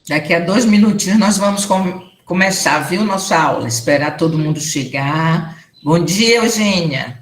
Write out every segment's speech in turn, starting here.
Daqui a 2 minutinhos nós vamos começar, viu, nossa aula. Esperar todo mundo chegar. Bom dia, Eugênia.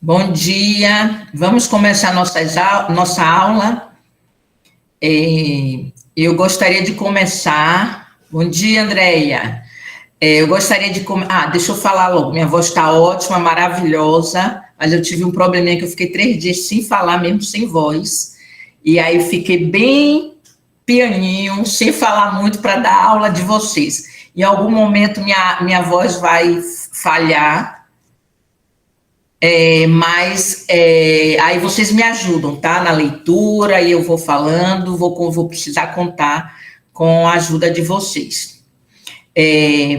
Bom dia. Vamos começar nossa aula. Eu gostaria de começar. Bom dia, Andréia. Eu gostaria de deixa eu falar logo. Minha voz está ótima, maravilhosa, mas eu tive um probleminha que eu fiquei 3 dias sem falar, mesmo sem voz. E aí eu fiquei bem pianinho, sem falar muito para dar aula de vocês. Em algum momento minha voz vai falhar, mas aí vocês me ajudam, tá? Na leitura, e eu vou falando, vou precisar contar com a ajuda de vocês.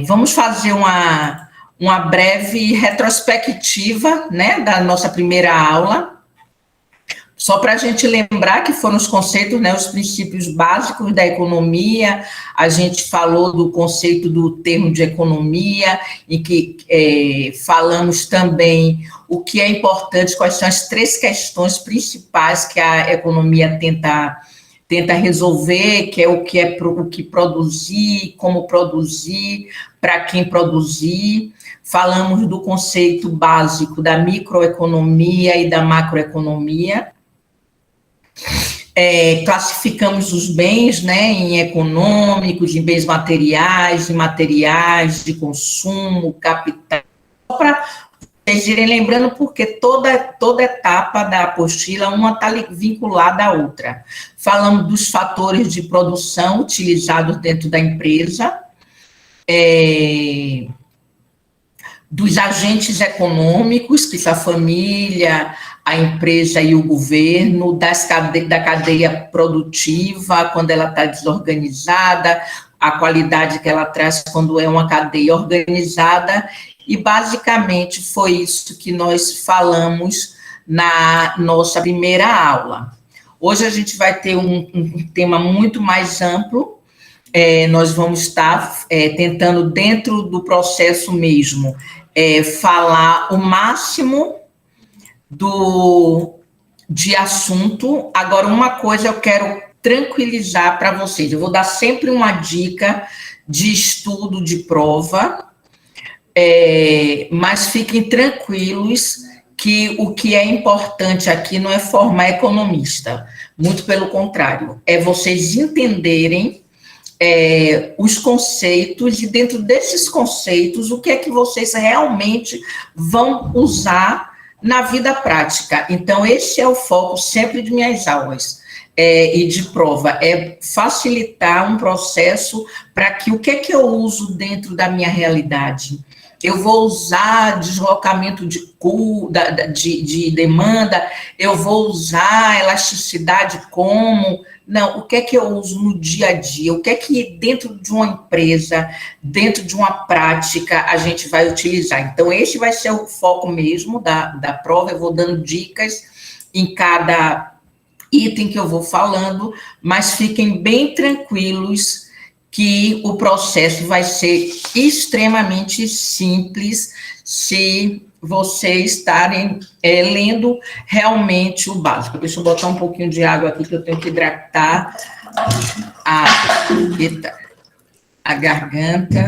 Vamos fazer uma breve retrospectiva, né, da nossa primeira aula, só para a gente lembrar que foram os conceitos, né, os princípios básicos da economia. A gente falou do conceito do termo de economia, em que falamos também o que é importante, quais são as 3 questões principais que a economia tenta resolver, que é o que produzir, como produzir, para quem produzir. Falamos do conceito básico da microeconomia e da macroeconomia. Classificamos os bens, né, em econômicos, em bens materiais, imateriais, de consumo, capital, para vocês irem lembrando, porque toda etapa da apostila, uma está vinculada à outra. Falamos dos fatores de produção utilizados dentro da empresa, dos agentes econômicos, que são a família, a empresa e o governo, da cadeia produtiva, quando ela está desorganizada, a qualidade que ela traz quando é uma cadeia organizada, e basicamente foi isso que nós falamos na nossa primeira aula. Hoje a gente vai ter um tema muito mais amplo. Nós vamos estar tentando, dentro do processo mesmo, falar o máximo de assunto. Agora, uma coisa eu quero tranquilizar para vocês, eu vou dar sempre uma dica de estudo de prova, mas fiquem tranquilos que o que é importante aqui não é formar economista, muito pelo contrário, é vocês entenderem os conceitos, e dentro desses conceitos, o que é que vocês realmente vão usar na vida prática. Então, esse é o foco sempre de minhas aulas e de prova, é facilitar um processo para que o que é que eu uso dentro da minha realidade. eu vou usar deslocamento de demanda, eu vou usar elasticidade como... Não, o que é que eu uso no dia a dia? O que é que dentro de uma empresa, dentro de uma prática, a gente vai utilizar? Então, esse vai ser o foco mesmo da prova. Eu vou dando dicas em cada item que eu vou falando, mas fiquem bem tranquilos que o processo vai ser extremamente simples se vocês estarem lendo realmente o básico. Deixa eu botar um pouquinho de água aqui, que eu tenho que hidratar a garganta,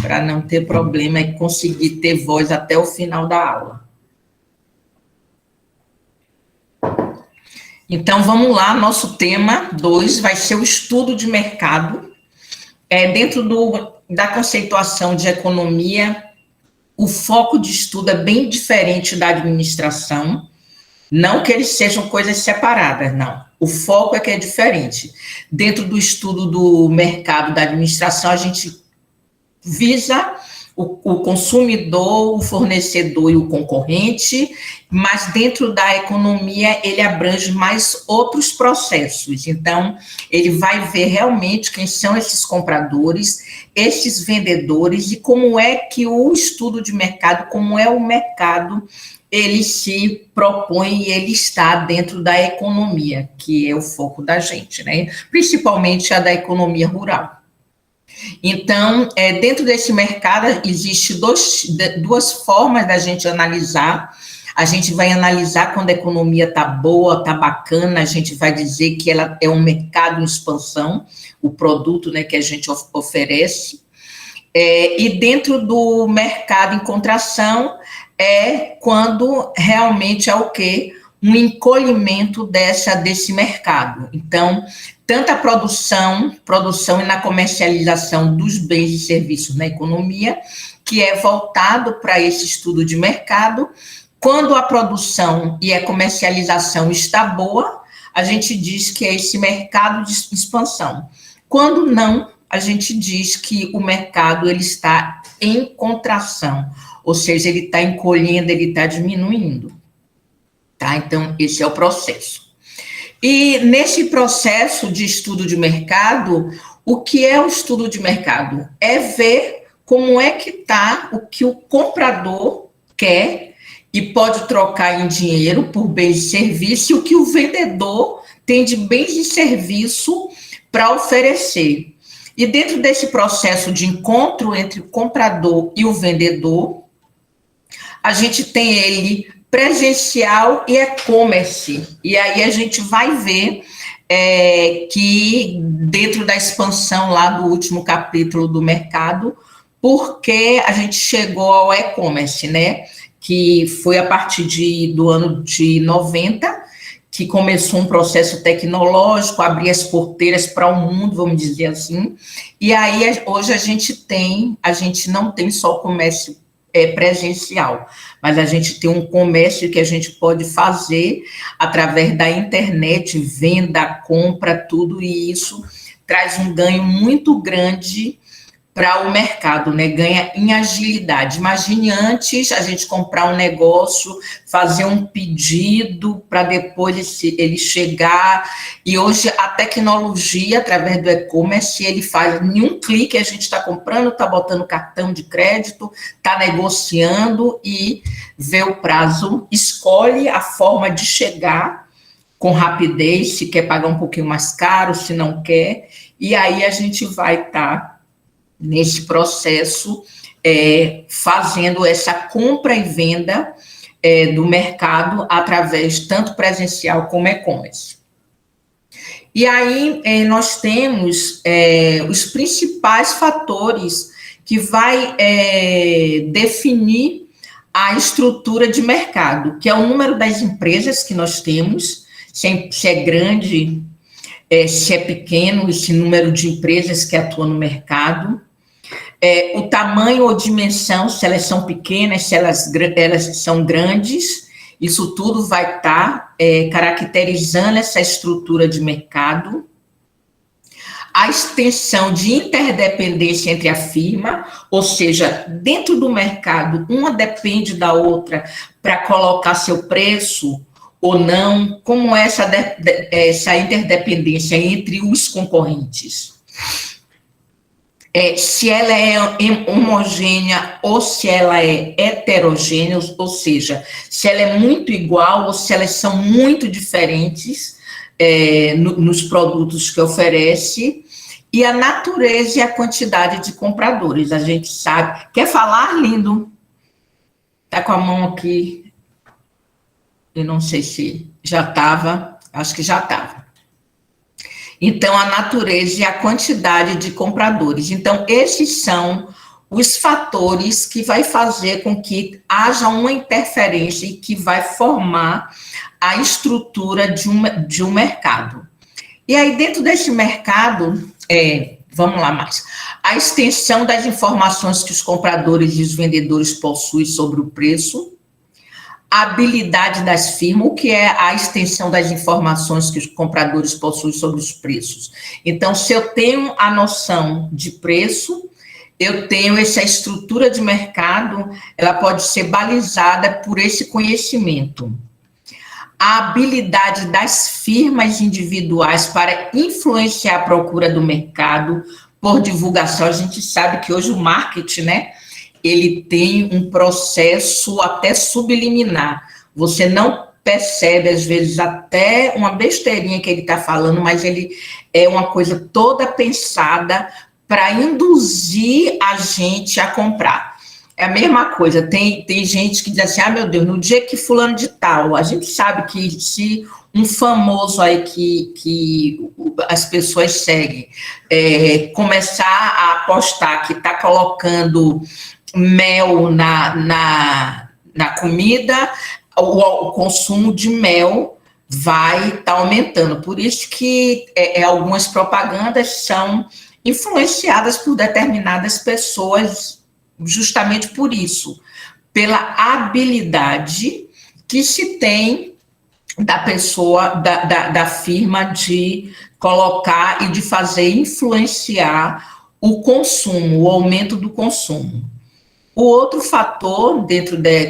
para não ter problema e conseguir ter voz até o final da aula. Então, vamos lá, nosso tema 2 vai ser o estudo de mercado. Dentro da conceituação de economia, o foco de estudo é bem diferente da administração, não que eles sejam coisas separadas, não. O foco é que é diferente. Dentro do estudo do mercado da administração, a gente visa o consumidor, o fornecedor e o concorrente, mas dentro da economia ele abrange mais outros processos. Então, ele vai ver realmente quem são esses compradores, esses vendedores e como é que o estudo de mercado, como é o mercado, ele se propõe e ele está dentro da economia, que é o foco da gente, né? Principalmente a da economia rural. Então, dentro desse mercado, existe duas formas da gente analisar. A gente vai analisar quando a economia está boa, está bacana, a gente vai dizer que ela é um mercado em expansão, o produto, né, que a gente oferece. E dentro do mercado em contração, é quando realmente é o quê? Um encolhimento desse mercado. Então, tanto a produção e na comercialização dos bens e serviços na economia, que é voltado para esse estudo de mercado. Quando a produção e a comercialização está boa, a gente diz que é esse mercado de expansão. Quando não, a gente diz que o mercado ele está em contração, ou seja, ele está encolhendo, ele está diminuindo. Tá? Então, esse é o processo. E nesse processo de estudo de mercado, o que é o estudo de mercado? É ver como é que está o que o comprador quer e pode trocar em dinheiro por bens e serviços, e o que o vendedor tem de bens e serviço para oferecer. E dentro desse processo de encontro entre o comprador e o vendedor, a gente tem ele presencial e e-commerce. E aí a gente vai ver que dentro da expansão lá do último capítulo do mercado, porque a gente chegou ao e-commerce, né? Que foi a partir do ano de 90, que começou um processo tecnológico, abrir as porteiras para o mundo, vamos dizer assim. E aí hoje a gente não tem só o comércio presencial, mas a gente tem um comércio que a gente pode fazer através da internet, venda, compra, tudo, e isso traz um ganho muito grande para o mercado, né? Ganha em agilidade. Imagine antes a gente comprar um negócio, fazer um pedido para depois ele chegar, e hoje a tecnologia, através do e-commerce, ele faz em um clique, a gente está comprando, está botando cartão de crédito, está negociando e vê o prazo, escolhe a forma de chegar com rapidez, se quer pagar um pouquinho mais caro, se não quer, e aí a gente vai estar nesse processo, fazendo essa compra e venda do mercado através tanto presencial como e-commerce. E aí nós temos os principais fatores que vai definir a estrutura de mercado, que é o número das empresas que nós temos, se é grande, se é pequeno, esse número de empresas que atuam no mercado, o tamanho ou dimensão, se elas são pequenas, se elas são grandes, isso tudo vai estar caracterizando essa estrutura de mercado. A extensão de interdependência entre a firma, ou seja, dentro do mercado, uma depende da outra para colocar seu preço ou não, como é essa interdependência entre os concorrentes. Se ela é homogênea ou se ela é heterogênea, ou seja, se ela é muito igual ou se elas são muito diferentes nos produtos que oferece, e a natureza e a quantidade de compradores. A gente sabe. Quer falar, lindo? Está com a mão aqui. Eu não sei se já estava, acho que já estava. Então, a natureza e a quantidade de compradores. Então, esses são os fatores que vai fazer com que haja uma interferência e que vai formar a estrutura de um mercado. E aí, dentro desse mercado, vamos lá mais, a extensão das informações que os compradores e os vendedores possuem sobre o preço, a habilidade das firmas, o que é a extensão das informações que os compradores possuem sobre os preços. Então, se eu tenho a noção de preço, eu tenho essa estrutura de mercado, ela pode ser balizada por esse conhecimento. A habilidade das firmas individuais para influenciar a procura do mercado por divulgação. A gente sabe que hoje o marketing, né, ele tem um processo até subliminar. Você não percebe, às vezes, até uma besteirinha que ele está falando, mas ele é uma coisa toda pensada para induzir a gente a comprar. É a mesma coisa, tem gente que diz assim, meu Deus, no dia que fulano de tal, a gente sabe que se um famoso aí que as pessoas seguem, começar a apostar que está colocando mel na comida, o consumo de mel vai estar aumentando. Por isso que algumas propagandas são influenciadas por determinadas pessoas, justamente por isso, pela habilidade que se tem da pessoa, da firma de colocar e de fazer influenciar o consumo, o aumento do consumo. O outro fator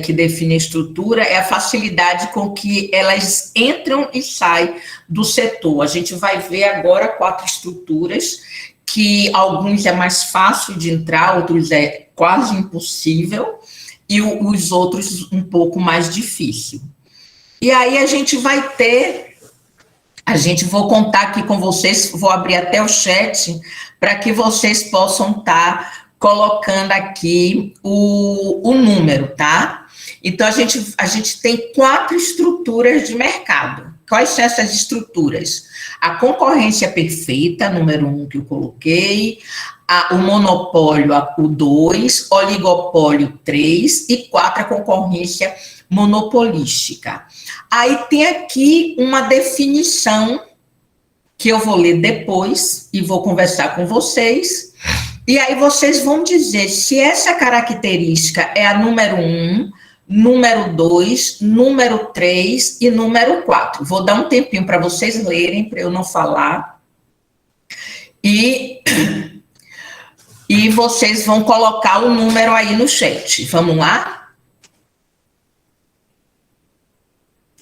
que define a estrutura é a facilidade com que elas entram e saem do setor. A gente vai ver agora 4 estruturas, que alguns é mais fácil de entrar, outros é quase impossível, e os outros um pouco mais difícil. E aí a gente vai ter, vou contar aqui com vocês, vou abrir até o chat, para que vocês possam estar colocando aqui o número, tá? Então, a gente tem 4 estruturas de mercado. Quais são essas estruturas? A concorrência perfeita, número 1 que eu coloquei, o monopólio, o 2, oligopólio 3 e 4, a concorrência monopolística. Aí tem aqui uma definição que eu vou ler depois e vou conversar com vocês. E aí vocês vão dizer se essa característica é a número 1, número 2, número 3 e número 4. Vou dar um tempinho para vocês lerem, para eu não falar. E vocês vão colocar o número aí no chat. Vamos lá?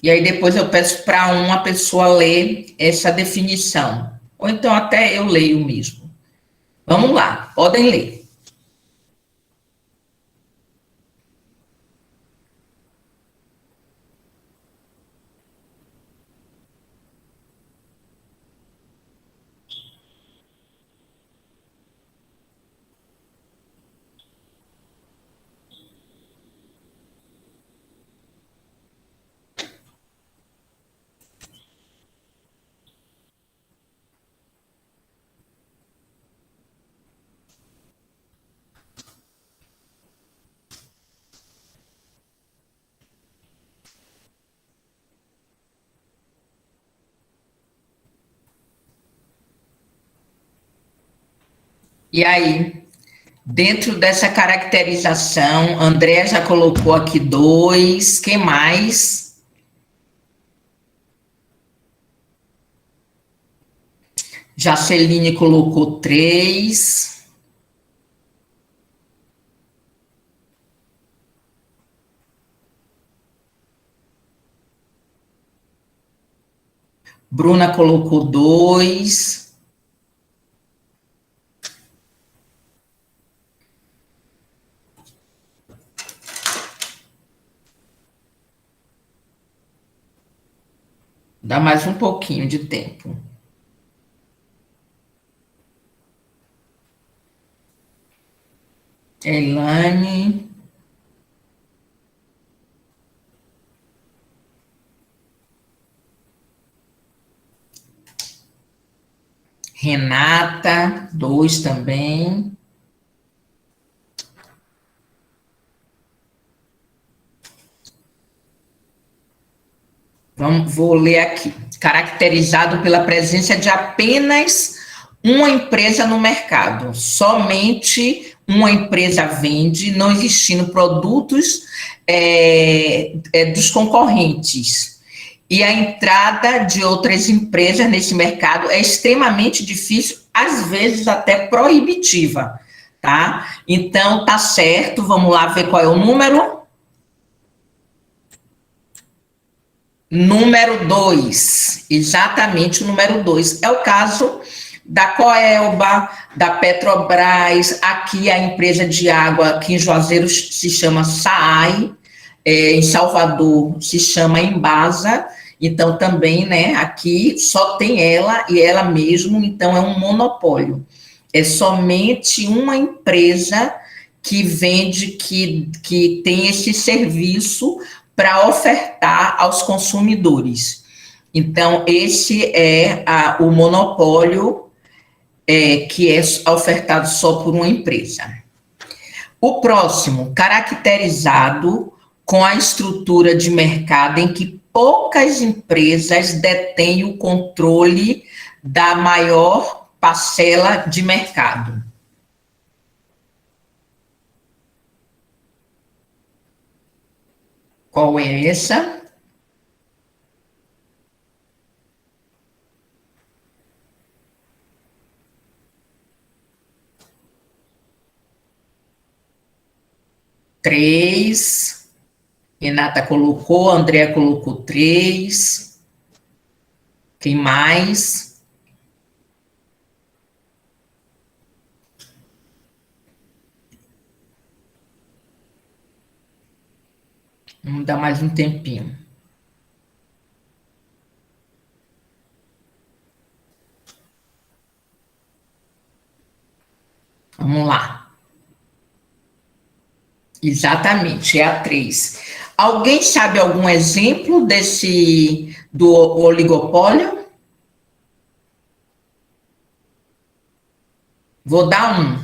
E aí depois eu peço para uma pessoa ler essa definição. Ou então até eu leio mesmo. Vamos lá, podem ler. E aí, dentro dessa caracterização, André já colocou aqui 2, quem mais? Jaceline colocou 3. Bruna colocou 2. Dá mais um pouquinho de tempo. Elane. Renata, 2 também. Vou ler aqui. Caracterizado pela presença de apenas uma empresa no mercado. Somente uma empresa vende, não existindo produtos dos concorrentes. E a entrada de outras empresas nesse mercado é extremamente difícil, às vezes até proibitiva, tá? Então, tá certo, vamos lá ver qual é o número. Número 2, exatamente o número 2. É o caso da Coelba, da Petrobras, aqui a empresa de água, aqui em Juazeiro se chama SAAI, em Salvador se chama Embasa, então também, né, aqui só tem ela e ela mesmo, então é um monopólio. É somente uma empresa que vende, que tem esse serviço para ofertar aos consumidores. Então, esse é o monopólio que é ofertado só por uma empresa. O próximo, caracterizado com a estrutura de mercado em que poucas empresas detêm o controle da maior parcela de mercado. Qual é essa? Três. Renata colocou, André colocou 3. Quem mais? Vamos dar mais um tempinho. Vamos lá. Exatamente, é a 3. Alguém sabe algum exemplo do oligopólio? Vou dar um.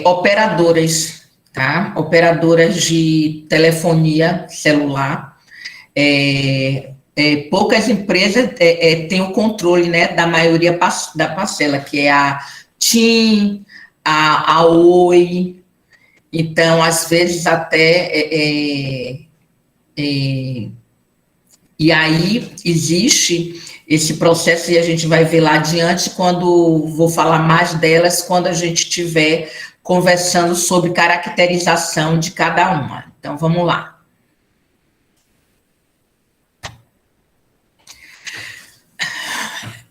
Operadoras, tá? Operadoras de telefonia celular. Poucas empresas têm o controle, né, da maioria da parcela, que é a TIM, a Oi. Então, às vezes, até. E aí existe esse processo, e a gente vai ver lá adiante, quando vou falar mais delas, quando a gente estiver conversando sobre caracterização de cada uma. Então, vamos lá.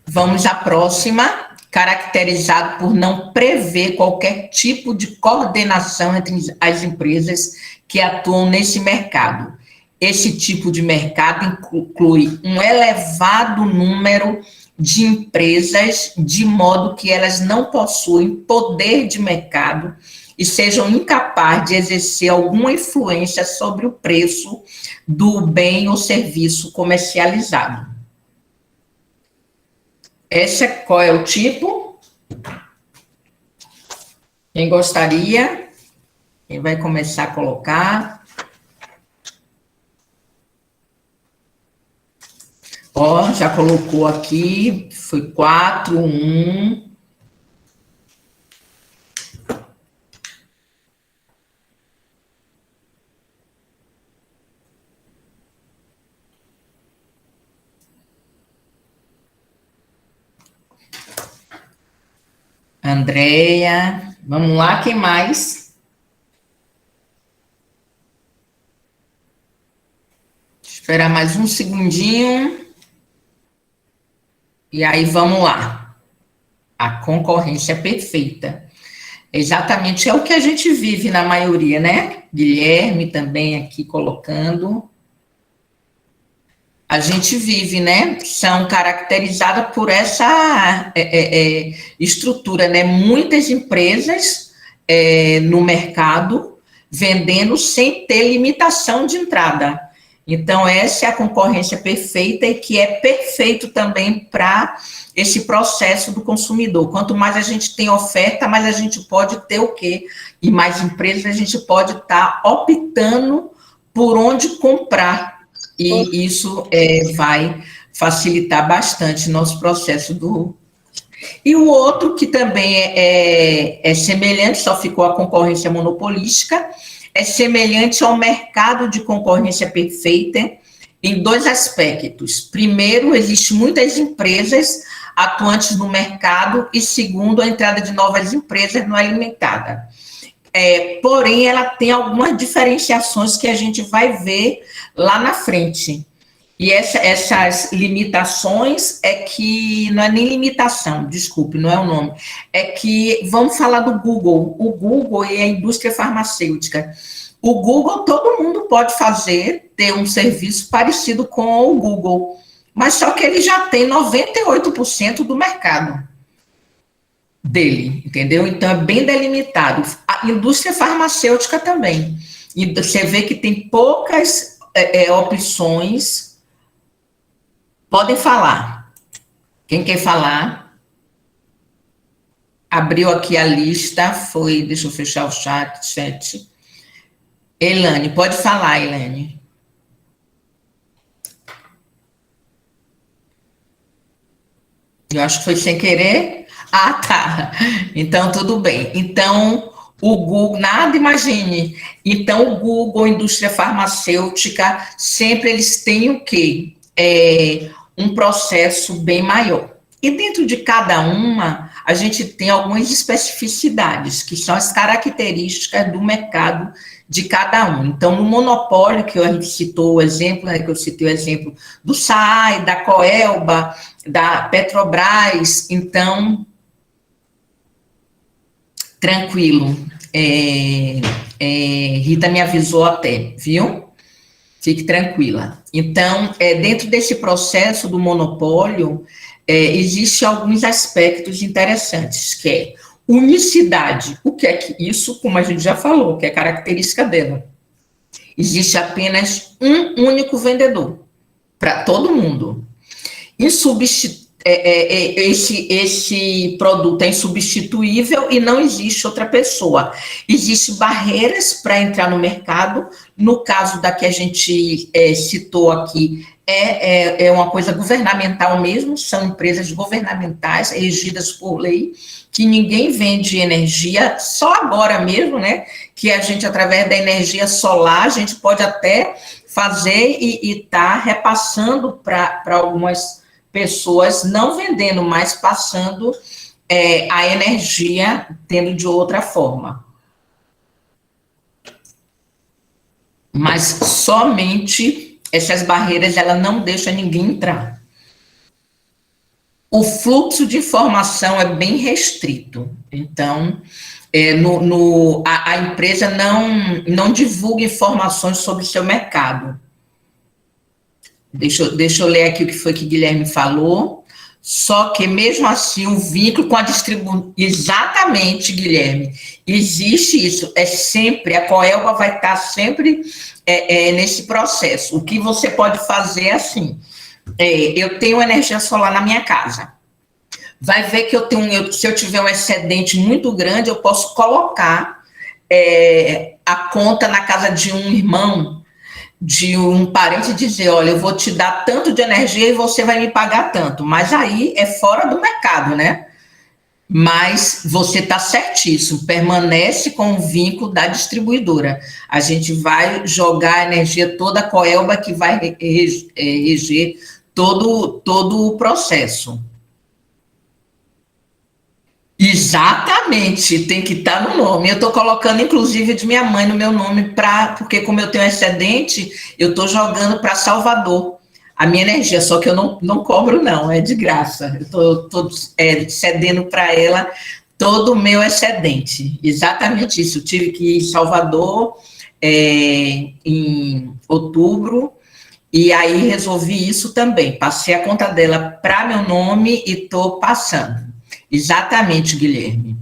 Vamos à próxima, caracterizado por não prever qualquer tipo de coordenação entre as empresas que atuam nesse mercado. Esse tipo de mercado inclui um elevado número de empresas, de modo que elas não possuem poder de mercado e sejam incapazes de exercer alguma influência sobre o preço do bem ou serviço comercializado. Qual é o tipo? Quem gostaria? Quem vai começar a colocar? Ó, já colocou aqui, foi 4, 1. Andréia, vamos lá, quem mais? Esperar mais um segundinho. E aí, vamos lá. A concorrência perfeita. Exatamente, é o que a gente vive na maioria, né? Guilherme também aqui colocando. A gente vive, né? São caracterizadas por essa estrutura, né? Muitas empresas no mercado vendendo sem ter limitação de entrada. Então, essa é a concorrência perfeita e que é perfeito também para esse processo do consumidor. Quanto mais a gente tem oferta, mais a gente pode ter o quê? E mais empresas a gente pode estar optando por onde comprar. E isso vai facilitar bastante nosso processo do... E o outro que também é semelhante, só ficou a concorrência monopolística, é semelhante ao mercado de concorrência perfeita em dois aspectos. Primeiro, existem muitas empresas atuantes no mercado e segundo, a entrada de novas empresas não é limitada. Porém, ela tem algumas diferenciações que a gente vai ver lá na frente. E essas limitações é que, não é nem limitação, desculpe, não é o nome, é que, vamos falar do Google, o Google e a indústria farmacêutica. O Google, todo mundo pode fazer, ter um serviço parecido com o Google, mas só que ele já tem 98% do mercado dele, entendeu? Então, é bem delimitado. A indústria farmacêutica também. E você vê que tem poucas opções. Podem falar. Quem quer falar? Abriu aqui a lista, foi... Deixa eu fechar o chat. Elane, pode falar, Elane. Eu acho que foi sem querer. Ah, tá. Então, tudo bem. Então, o Google, nada, imagine. Então, o Google, indústria farmacêutica, sempre eles têm o quê? Um processo bem maior. E dentro de cada uma, a gente tem algumas especificidades, que são as características do mercado de cada um. Então, no monopólio, que a gente citou o exemplo, né, que eu citei o exemplo do SAI, da Coelba, da Petrobras, então, tranquilo. Rita me avisou até, viu? Fique tranquila. Então, dentro desse processo do monopólio, existem alguns aspectos interessantes, que é unicidade. O que é que isso, como a gente já falou, que é característica dela? Existe apenas um único vendedor para todo mundo. Esse produto é insubstituível e não existe outra pessoa. Existem barreiras para entrar no mercado. No caso da que a gente citou aqui, é uma coisa governamental mesmo, são empresas governamentais regidas por lei, que ninguém vende energia, só agora mesmo, né, que a gente, através da energia solar, a gente pode até fazer e tá repassando para algumas pessoas, não vendendo, mas passando a energia, tendo de outra forma. Mas somente essas barreiras, ela não deixa ninguém entrar. O fluxo de informação é bem restrito, então a empresa não divulga informações sobre o seu mercado. Deixa eu ler aqui o que foi que Guilherme falou. Só que, mesmo assim, o vínculo com a distribuição... Exatamente, Guilherme. Existe isso. A Coelba vai estar sempre nesse processo. O que você pode fazer é assim. Eu tenho energia solar na minha casa. Vai ver que se eu tiver um excedente muito grande, eu posso colocar a conta na casa de um irmão, de um parente, dizer, olha, eu vou te dar tanto de energia e você vai me pagar tanto, mas aí é fora do mercado, né? Mas você está certíssimo, permanece com o vínculo da distribuidora. A gente vai jogar a energia toda a Coelba, que vai reger todo o processo. Exatamente, tem que estar no nome. Eu estou colocando, inclusive, de minha mãe no meu nome, porque como eu tenho excedente, eu estou jogando para Salvador a minha energia, só que eu não cobro, não, é de graça. Eu estou cedendo para ela todo o meu excedente. Exatamente isso. Eu tive que ir em Salvador em outubro, e aí resolvi isso também. Passei a conta dela para meu nome e estou passando. Exatamente, Guilherme.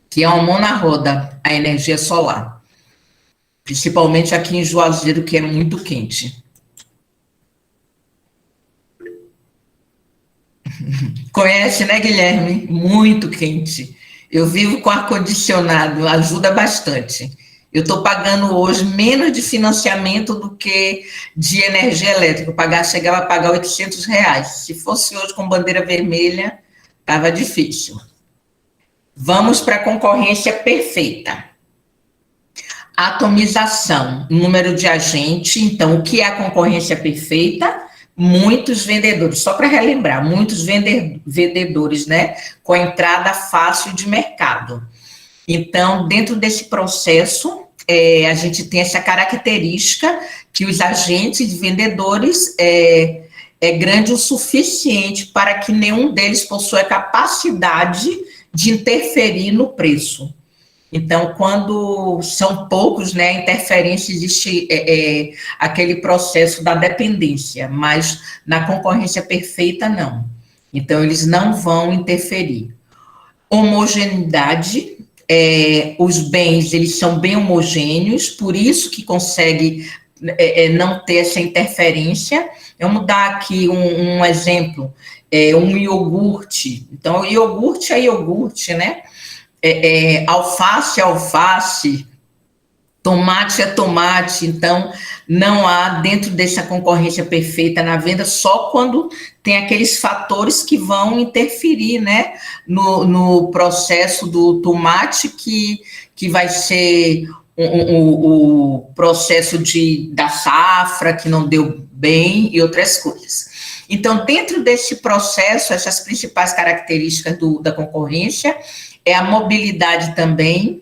Que é uma mão na roda, a energia solar. Principalmente aqui em Juazeiro, que é muito quente. Conhece, né, Guilherme? Muito quente. Eu vivo com ar-condicionado, ajuda bastante. Eu estou pagando hoje menos de financiamento do que de energia elétrica. Chegava a pagar R$ 800. Se fosse hoje com bandeira vermelha, estava difícil. Vamos para a concorrência perfeita. Atomização, número de agente. Então, o que é a concorrência perfeita? Muitos vendedores, só para relembrar, muitos vendedores, né, com entrada fácil de mercado. Então, dentro desse processo, a gente tem essa característica que os agentes vendedores é grande o suficiente para que nenhum deles possua a capacidade de interferir no preço. Então, quando são poucos, né, a interferência existe aquele processo da dependência, mas na concorrência perfeita, não. Então, eles não vão interferir. Homogeneidade, os bens, eles são bem homogêneos, por isso que consegue não ter essa interferência. Vamos dar aqui um exemplo, um iogurte. Então, o iogurte é iogurte, né? Alface é alface, tomate é tomate. Então, não há, dentro dessa concorrência perfeita na venda, só quando tem aqueles fatores que vão interferir, né, no processo do tomate, que vai ser o processo da safra, que não deu bem, e outras coisas. Então, dentro desse processo, essas principais características da concorrência é a mobilidade também.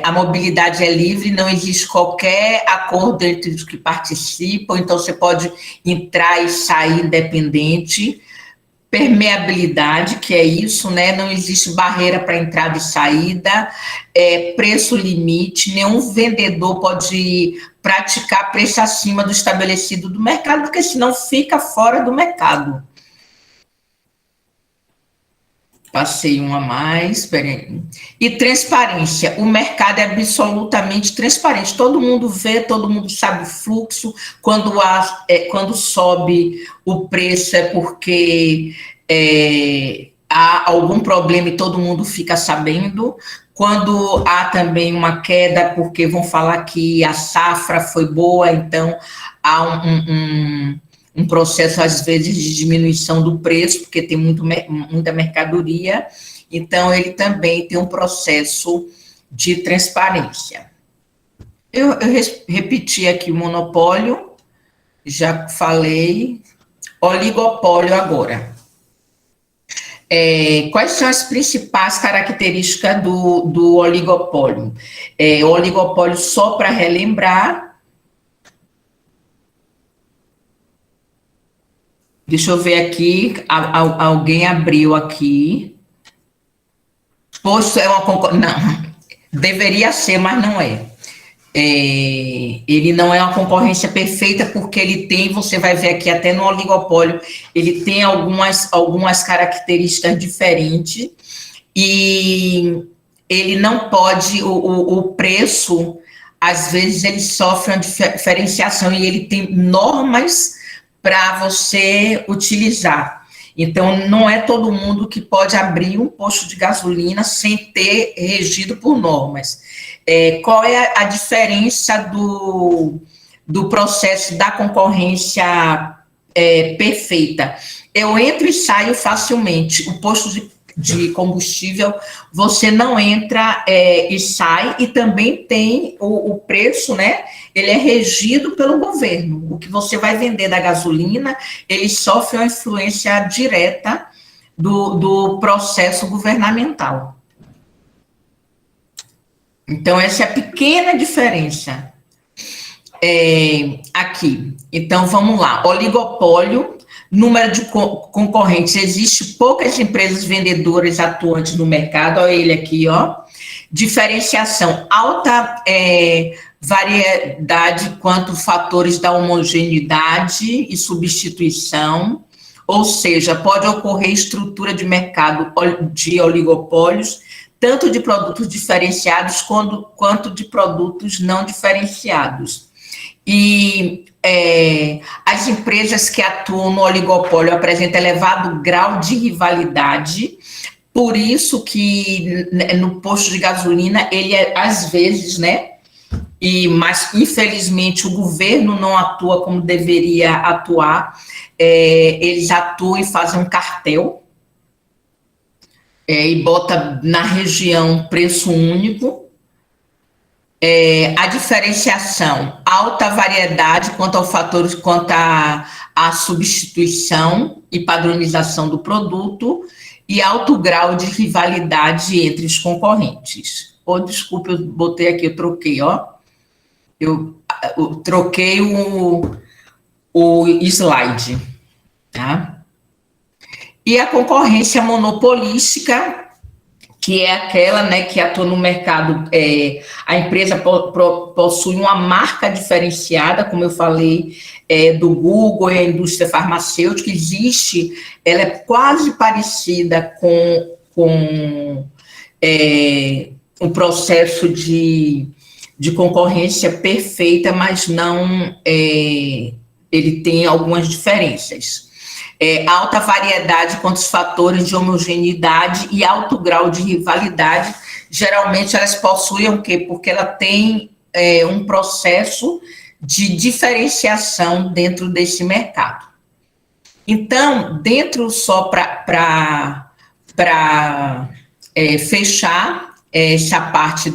A mobilidade é livre, não existe qualquer acordo entre os que participam, então você pode entrar e sair independente. Permeabilidade, que é isso, né? Não existe barreira para entrada e saída. Preço limite, nenhum vendedor pode praticar preço acima do estabelecido do mercado, porque senão fica fora do mercado. Passei um a mais, peraí. E transparência. O mercado é absolutamente transparente. Todo mundo vê, todo mundo sabe o fluxo. Quando sobe o preço é porque há algum problema e todo mundo fica sabendo. Quando há também uma queda, porque vão falar que a safra foi boa, então há um processo, às vezes, de diminuição do preço, porque tem muita mercadoria, então ele também tem um processo de transparência. Eu repeti aqui o monopólio, já falei, oligopólio agora. Quais são as principais características do oligopólio? O oligopólio, só para relembrar, deixa eu ver aqui, alguém abriu aqui. Posto é uma concorrência. Não, deveria ser, mas não é. Ele não é uma concorrência perfeita, porque ele tem, você vai ver aqui, até no oligopólio, ele tem algumas características diferentes, e ele não pode, o preço, às vezes, ele sofre uma diferenciação, e ele tem normas para você utilizar. Então, não é todo mundo que pode abrir um posto de gasolina sem ter regido por normas. Qual é a diferença do processo da concorrência perfeita? Eu entro e saio facilmente. O posto de combustível, você não entra e sai, e também tem o preço, né? Ele é regido pelo governo. O que você vai vender da gasolina, ele sofre uma influência direta do processo governamental. Então, essa é a pequena diferença aqui. Então, vamos lá. Oligopólio, número de concorrentes. Existe poucas empresas vendedoras atuantes no mercado. Olha ele aqui, ó. Diferenciação, alta variedade quanto fatores da homogeneidade e substituição, ou seja, pode ocorrer estrutura de mercado de oligopólios, tanto de produtos diferenciados quanto de produtos não diferenciados. E as empresas que atuam no oligopólio apresentam elevado grau de rivalidade. Por isso que no posto de gasolina, ele às vezes, né? Mas, infelizmente, o governo não atua como deveria atuar. Eles atuam e fazem um cartel e bota na região preço único. A diferenciação, alta variedade quanto ao fator, quanto à substituição e padronização do produto, e alto grau de rivalidade entre os concorrentes. Desculpa, eu botei aqui, eu troquei, ó. Eu troquei o slide, tá? E a concorrência monopolística, que é aquela, né, que atua no mercado, a empresa possui uma marca diferenciada, como eu falei, do Google e a indústria farmacêutica, ela é quase parecida com um processo de concorrência perfeita, mas não, ele tem algumas diferenças. Alta variedade quanto aos fatores de homogeneidade e alto grau de rivalidade, geralmente elas possuem o quê? Porque ela tem um processo de diferenciação dentro desse mercado. Então, dentro só para fechar essa parte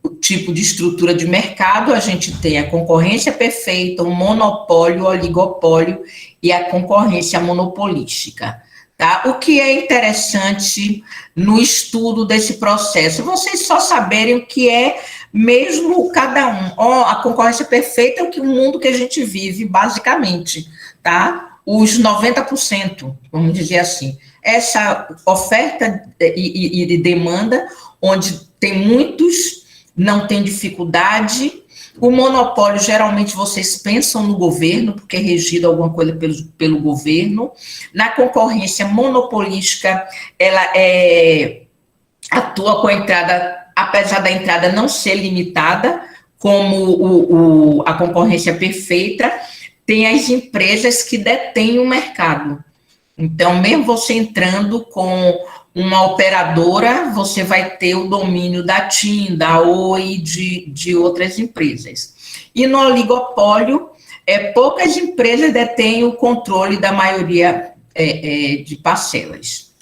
o tipo de estrutura de mercado, a gente tem a concorrência perfeita, o monopólio, o oligopólio e a concorrência monopolística. Tá? O que é interessante no estudo desse processo? Vocês só saberem o que é mesmo cada um. A concorrência perfeita é o mundo que a gente vive, basicamente, tá? Os 90%, vamos dizer assim. Essa oferta e demanda, onde tem muitos, não tem dificuldade. O monopólio, geralmente, vocês pensam no governo, porque é regido alguma coisa pelo governo. Na concorrência monopolística, ela atua com a entrada, apesar da entrada não ser limitada, como a concorrência perfeita, tem as empresas que detêm o mercado. Então, mesmo você entrando com uma operadora, você vai ter o domínio da TIM, da Oi, de outras empresas. E no oligopólio, poucas empresas detêm o controle da maioria de parcelas.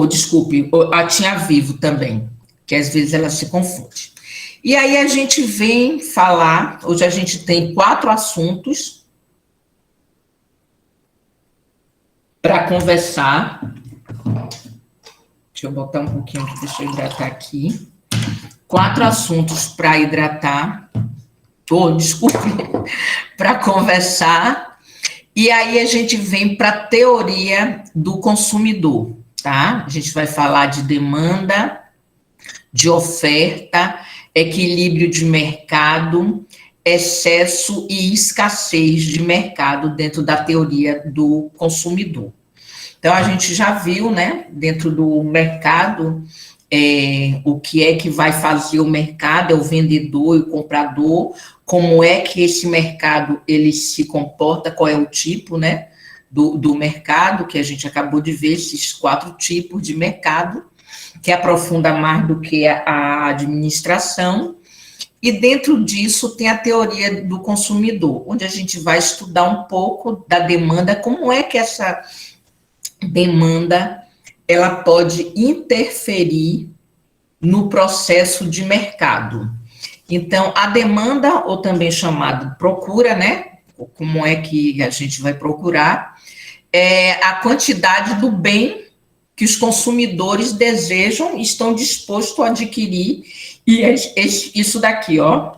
Desculpe, a TIM a Vivo também, que às vezes ela se confunde. E aí a gente vem falar, hoje a gente tem 4 assuntos para conversar. Deixa eu botar um pouquinho aqui, deixa eu hidratar aqui. 4 assuntos para hidratar. Desculpe, para conversar. E aí a gente vem para a teoria do consumidor, tá? A gente vai falar de demanda, de oferta, equilíbrio de mercado, excesso e escassez de mercado dentro da teoria do consumidor. Então, a gente já viu, né, dentro do mercado, o que é que vai fazer o mercado, é o vendedor e o comprador, como é que esse mercado ele se comporta, qual é o tipo, né, do mercado, que a gente acabou de ver, esses 4 tipos de mercado, que aprofunda mais do que a administração. E dentro disso tem a teoria do consumidor, onde a gente vai estudar um pouco da demanda, como é que essa demanda ela pode interferir no processo de mercado. Então, a demanda, ou também chamado procura, né? Como é que a gente vai procurar? é a quantidade do bem que os consumidores desejam e estão dispostos a adquirir. E isso daqui, ó,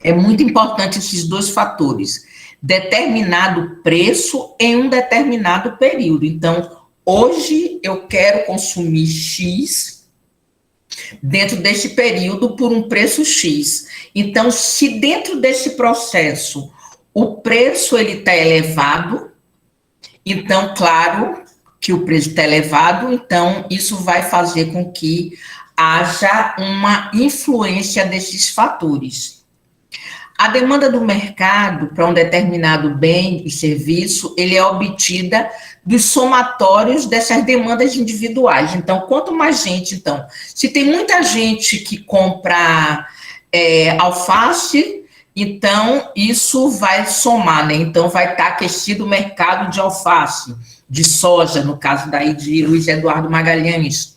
é muito importante esses dois fatores. Determinado preço em um determinado período. Então, hoje eu quero consumir X dentro desse período por um preço X. Então, se dentro desse processo o preço ele está elevado, então, claro que o preço está elevado, então isso vai fazer com que haja uma influência desses fatores. A demanda do mercado para um determinado bem e serviço, ele é obtida dos somatórios dessas demandas individuais. Então, quanto mais gente, então, se tem muita gente que compra alface, então isso vai somar, né? Então vai estar aquecido o mercado de alface, de soja, no caso daí de Luiz Eduardo Magalhães.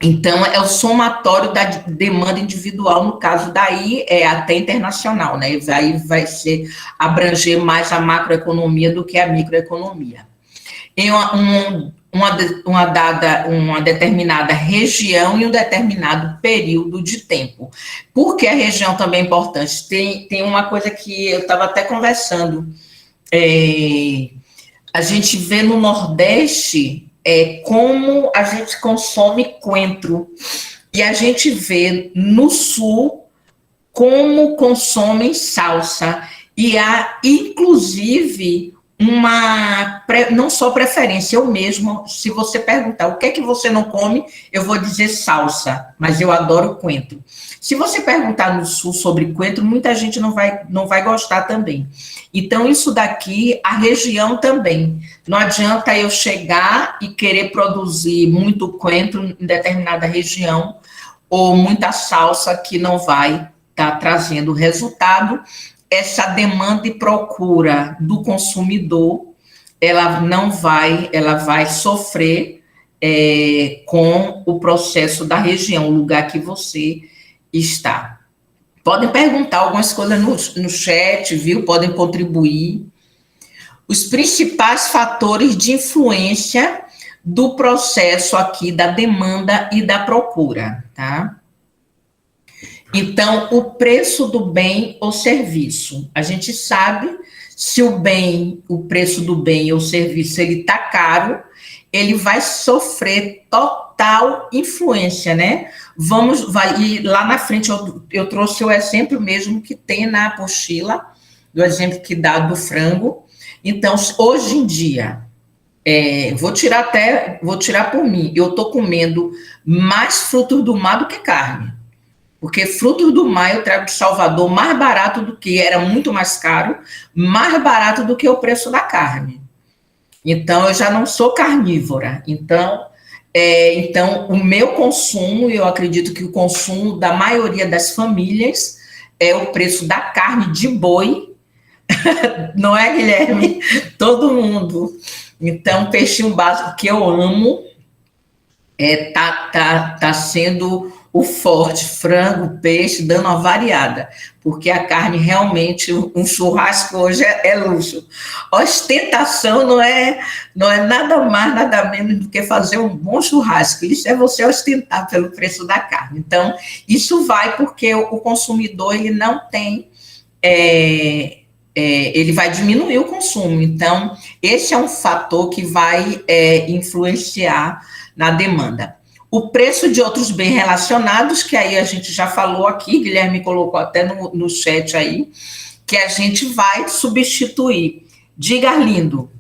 Então, é o somatório da demanda individual, no caso daí, é até internacional, né? Aí vai ser abranger mais a macroeconomia do que a microeconomia. Em uma determinada região e um determinado período de tempo. Por que a região também é importante? Tem uma coisa que eu estava até conversando. A gente vê no Nordeste como a gente consome coentro. E a gente vê no Sul como consomem salsa. E há, inclusive, não só preferência, eu mesmo, se você perguntar o que é que você não come, eu vou dizer salsa, mas eu adoro coentro. Se você perguntar no Sul sobre coentro, muita gente não vai gostar também. Então, isso daqui, a região também. Não adianta eu chegar e querer produzir muito coentro em determinada região, ou muita salsa que não vai estar trazendo resultado. Essa demanda e procura do consumidor, ela vai sofrer com o processo da região, o lugar que você está. Podem perguntar algumas coisas no chat, viu? Podem contribuir. Os principais fatores de influência do processo aqui da demanda e da procura, tá? Então, o preço do bem ou serviço. A gente sabe se o preço do bem ou serviço, ele está caro, ele vai sofrer total influência, né? E lá na frente eu trouxe o exemplo mesmo que tem na apostila, do exemplo que dá do frango. Então, hoje em dia, vou tirar por mim, eu estou comendo mais frutos do mar do que carne. Porque frutos do mar eu trago de Salvador mais barato do que era muito mais caro, mais barato do que o preço da carne. Então, eu já não sou carnívora. Então, o meu consumo, eu acredito que o consumo da maioria das famílias é o preço da carne de boi, não é, Guilherme? Todo mundo. Então, peixinho básico que eu amo tá sendo o forte, frango, peixe, dando uma variada, porque a carne realmente, um churrasco hoje é luxo. Ostentação não é nada mais, nada menos do que fazer um bom churrasco, isso é você ostentar pelo preço da carne. Então, isso vai porque o consumidor, ele não tem, ele vai diminuir o consumo, então, esse é um fator que vai influenciar na demanda. O preço de outros bens relacionados, que aí a gente já falou aqui, Guilherme colocou até no chat aí, que a gente vai substituir. Diga, Arlindo.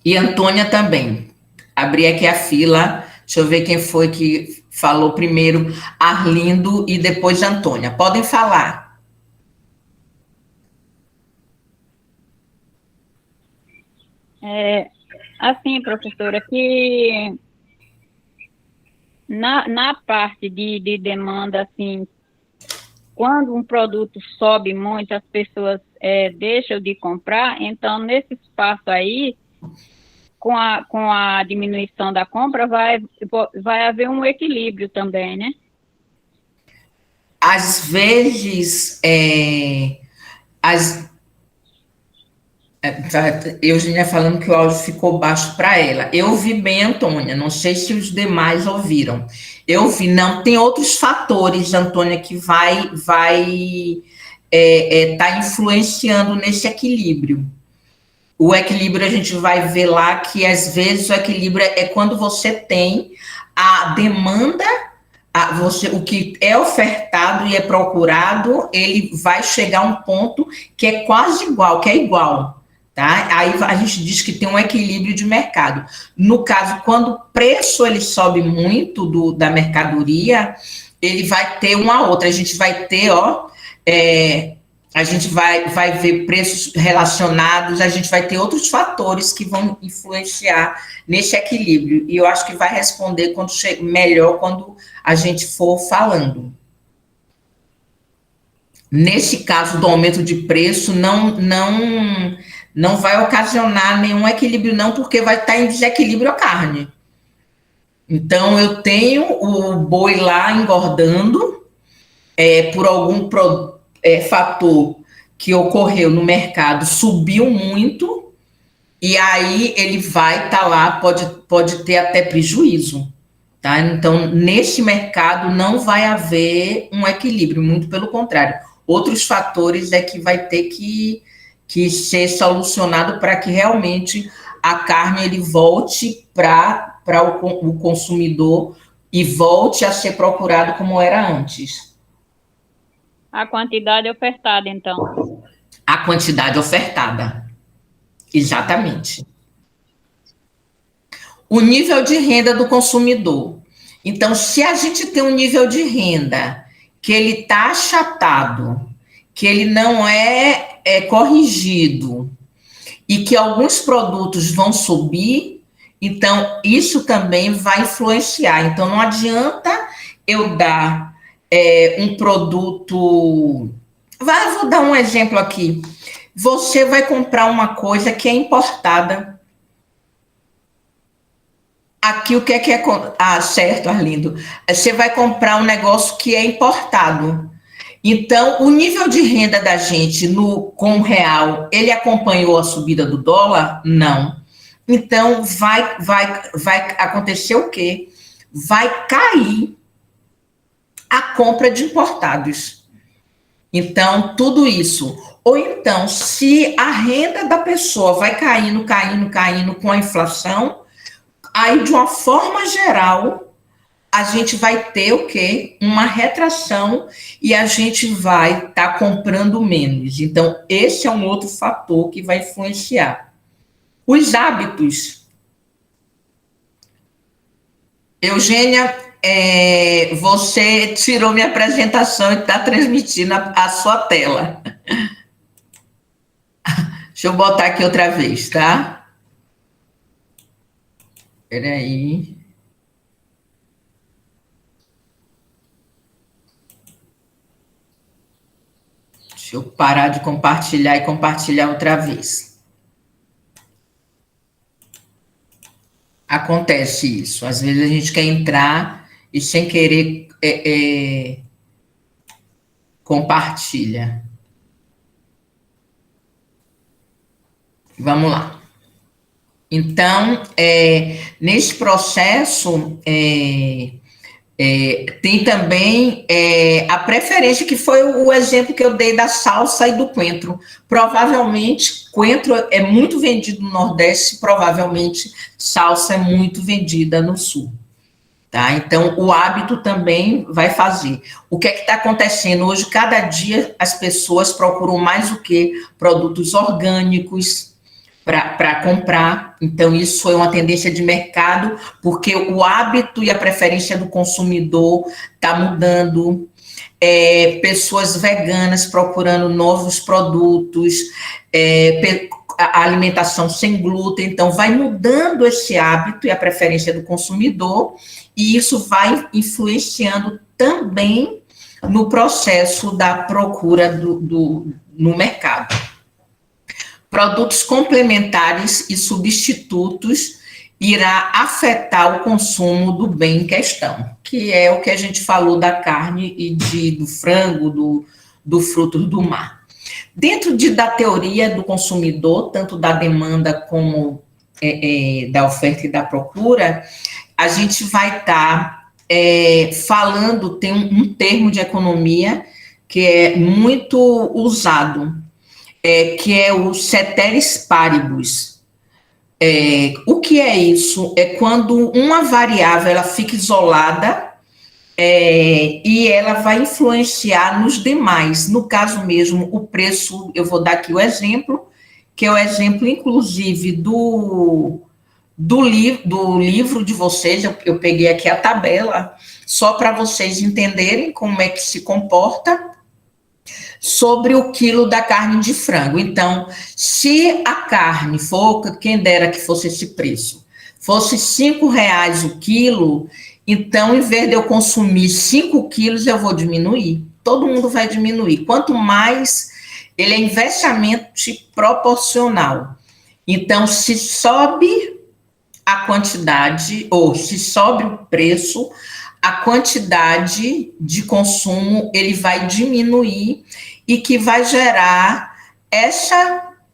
E Antônia também. Abri aqui a fila, deixa eu ver quem foi que falou primeiro, Arlindo e depois Antônia. Podem falar. Assim, professora, que na parte de demanda, assim, quando um produto sobe muito, as pessoas deixam de comprar, então, nesse espaço aí, com a diminuição da compra, vai haver um equilíbrio também, né? Às vezes, Eugênia falando que o áudio ficou baixo para ela. Eu ouvi bem, Antônia, não sei se os demais ouviram. Eu vi, não, tem outros fatores, Antônia, que vai tá influenciando nesse equilíbrio. O equilíbrio a gente vai ver lá que às vezes o equilíbrio é quando você tem a demanda, o que é ofertado e é procurado, ele vai chegar a um ponto que é quase igual, que é igual. Tá? Aí a gente diz que tem um equilíbrio de mercado. No caso, quando o preço ele sobe muito da mercadoria, ele vai ter uma outra. A gente vai ter, a gente vai ver preços relacionados, a gente vai ter outros fatores que vão influenciar nesse equilíbrio. E eu acho que vai responder melhor quando a gente for falando. Nesse caso do aumento de preço, não vai ocasionar nenhum equilíbrio, não, porque vai estar em desequilíbrio a carne. Então, eu tenho o boi lá engordando por algum fator que ocorreu no mercado, subiu muito, e aí ele vai estar lá, pode ter até prejuízo. Tá? Então, nesse mercado não vai haver um equilíbrio, muito pelo contrário. Outros fatores é que vai ter que ser solucionado para que realmente a carne ele volte para o consumidor e volte a ser procurado como era antes. A quantidade ofertada, então. A quantidade ofertada. Exatamente. O nível de renda do consumidor. Então, se a gente tem um nível de renda que ele está achatado, que ele não é corrigido, e que alguns produtos vão subir, então isso também vai influenciar. Então, não adianta eu dar um produto... Vou dar um exemplo aqui. Você vai comprar uma coisa que é importada. Aqui, o que é... certo, Arlindo. Você vai comprar um negócio que é importado. Então, o nível de renda da gente com o real, ele acompanhou a subida do dólar? Não. Então, vai acontecer o quê? Vai cair a compra de importados. Então, tudo isso. Ou então, se a renda da pessoa vai caindo com a inflação, aí, de uma forma geral, a gente vai ter o quê? Uma retração e a gente vai estar comprando menos. Então, esse é um outro fator que vai influenciar. Os hábitos. Eugênia, você tirou minha apresentação e está transmitindo a sua tela. Deixa eu botar aqui outra vez, tá? Espera aí. Deixa eu parar de compartilhar e compartilhar outra vez. Acontece isso. Às vezes a gente quer entrar e sem querer compartilha. Vamos lá. Então, nesse processo... tem também a preferência, que foi o exemplo que eu dei da salsa e do coentro. Provavelmente, coentro é muito vendido no Nordeste, provavelmente salsa é muito vendida no Sul. Tá? Então, o hábito também vai fazer. O que é que está acontecendo? Hoje, cada dia, as pessoas procuram mais o quê? Produtos orgânicos, para comprar. Então, isso foi uma tendência de mercado, porque o hábito e a preferência do consumidor está mudando. Pessoas veganas procurando novos produtos, a alimentação sem glúten. Então, vai mudando esse hábito e a preferência do consumidor, e isso vai influenciando também no processo da procura no mercado. Produtos complementares e substitutos irá afetar o consumo do bem em questão, que é o que a gente falou da carne e do frango, do fruto do mar. Dentro da teoria do consumidor, tanto da demanda como da oferta e da procura, a gente vai estar falando, tem um termo de economia que é muito usado, que é o ceteris paribus. O que é isso? É quando uma variável ela fica isolada e ela vai influenciar nos demais. No caso mesmo, o preço, eu vou dar aqui o exemplo, que é o exemplo, inclusive, do livro de vocês. Eu peguei aqui a tabela, só para vocês entenderem como é que se comporta sobre o quilo da carne de frango. Então, se a carne for, quem dera que fosse esse preço, fosse R$ 5 o quilo, então, em vez de eu consumir 5 quilos, eu vou diminuir. Todo mundo vai diminuir. Quanto mais, ele é inversamente proporcional. Então, se sobe a quantidade, ou se sobe o preço, a quantidade de consumo, ele vai diminuir e que vai gerar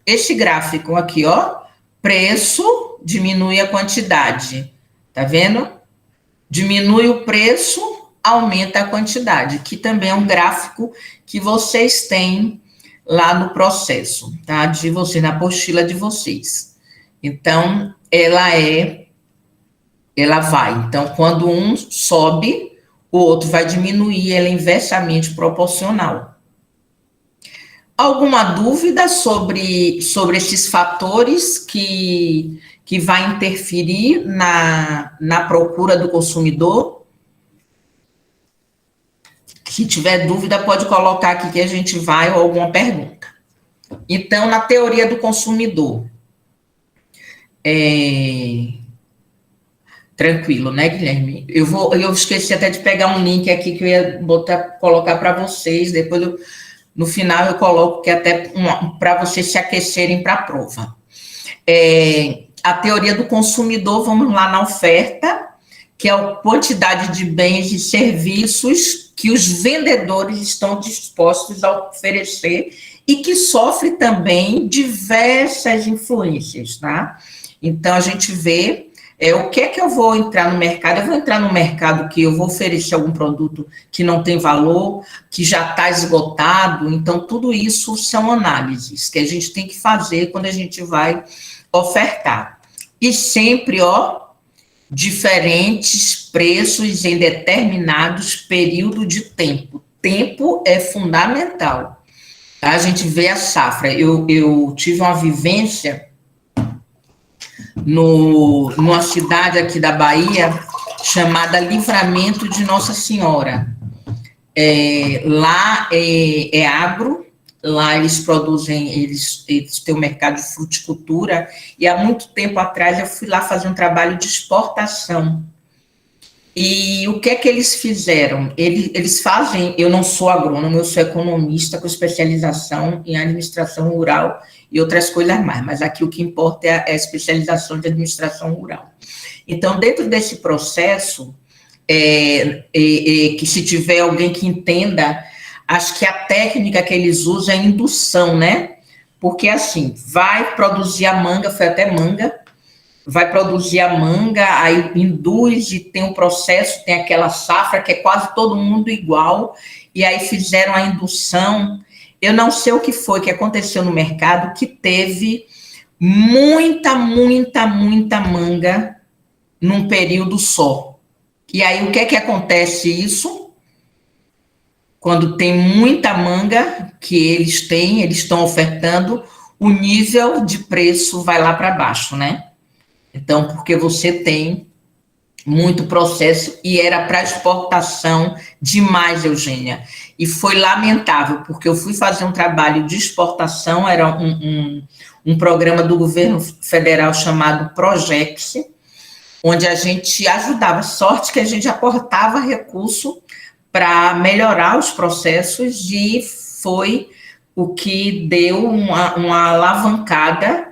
esse gráfico aqui, ó. Preço, diminui a quantidade. Tá vendo? Diminui o preço, aumenta a quantidade, que também é um gráfico que vocês têm lá no processo, tá? De vocês, na apostila de vocês. Então, ela vai. Então, quando um sobe, o outro vai diminuir, ela é inversamente proporcional. Alguma dúvida sobre esses fatores que vai interferir na procura do consumidor? Se tiver dúvida, pode colocar aqui que a gente vai, ou alguma pergunta. Então, na teoria do consumidor, tranquilo, né, Guilherme? Eu esqueci até de pegar um link aqui que eu ia colocar para vocês, depois no final eu coloco que até para vocês se aquecerem para a prova. A teoria do consumidor, vamos lá na oferta, que é a quantidade de bens e serviços que os vendedores estão dispostos a oferecer e que sofre também diversas influências, tá? Então, a gente vê o que é que eu vou entrar no mercado. Eu vou entrar no mercado que eu vou oferecer algum produto que não tem valor, que já está esgotado. Então, tudo isso são análises que a gente tem que fazer quando a gente vai ofertar. E sempre, diferentes preços em determinados períodos de tempo. Tempo é fundamental. Tá? A gente vê a safra. Eu tive uma vivência numa cidade aqui da Bahia, chamada Livramento de Nossa Senhora. Lá é agro, lá eles produzem, eles têm um mercado de fruticultura, e há muito tempo atrás eu fui lá fazer um trabalho de exportação. E o que é que eles fizeram? Eles fazem, eu não sou agrônomo, eu sou economista com especialização em administração rural e outras coisas mais, mas aqui o que importa é a especialização de administração rural. Então, dentro desse processo, que se tiver alguém que entenda, acho que a técnica que eles usam é indução, né? Porque, assim, vai produzir a manga, foi até manga, vai produzir a manga, aí induz e tem um processo, tem aquela safra que é quase todo mundo igual, e aí fizeram a indução. Eu não sei o que foi que aconteceu no mercado, que teve muita manga num período só. E aí, o que é que acontece isso? Quando tem muita manga que eles estão ofertando, o nível de preço vai lá para baixo, né? Então, porque você tem muito processo e era para exportação demais, Eugênia. E foi lamentável, porque eu fui fazer um trabalho de exportação, era um programa do governo federal chamado Projex, onde a gente ajudava, sorte que a gente aportava recurso para melhorar os processos, e foi o que deu uma alavancada,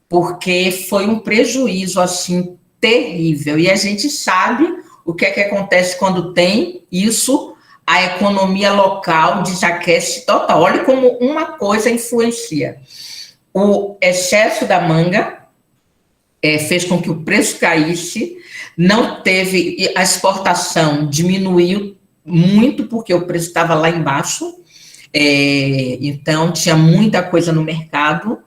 porque foi um prejuízo, assim, terrível. E a gente sabe o que é que acontece quando tem isso, a economia local desaquece total. Olha como uma coisa influencia. O excesso da manga fez com que o preço caísse, não teve, a exportação diminuiu muito, porque o preço estava lá embaixo, então tinha muita coisa no mercado,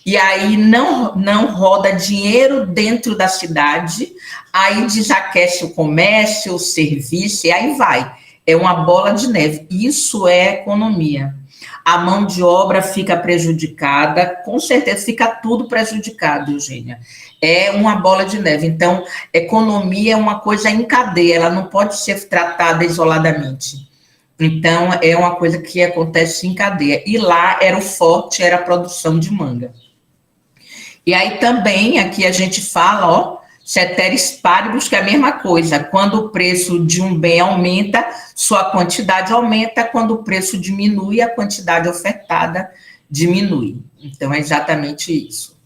e aí não roda dinheiro dentro da cidade, aí desaquece o comércio, o serviço, e aí vai. É uma bola de neve. Isso é economia. A mão de obra fica prejudicada, com certeza fica tudo prejudicado, Eugênia. É uma bola de neve. Então, economia é uma coisa em cadeia, ela não pode ser tratada isoladamente. Então, é uma coisa que acontece em cadeia. E lá era o forte, era a produção de manga. E aí também, aqui a gente fala, ó, ceteris paribus, que é a mesma coisa. Quando o preço de um bem aumenta, sua quantidade aumenta. Quando o preço diminui, a quantidade ofertada diminui. Então, é exatamente isso.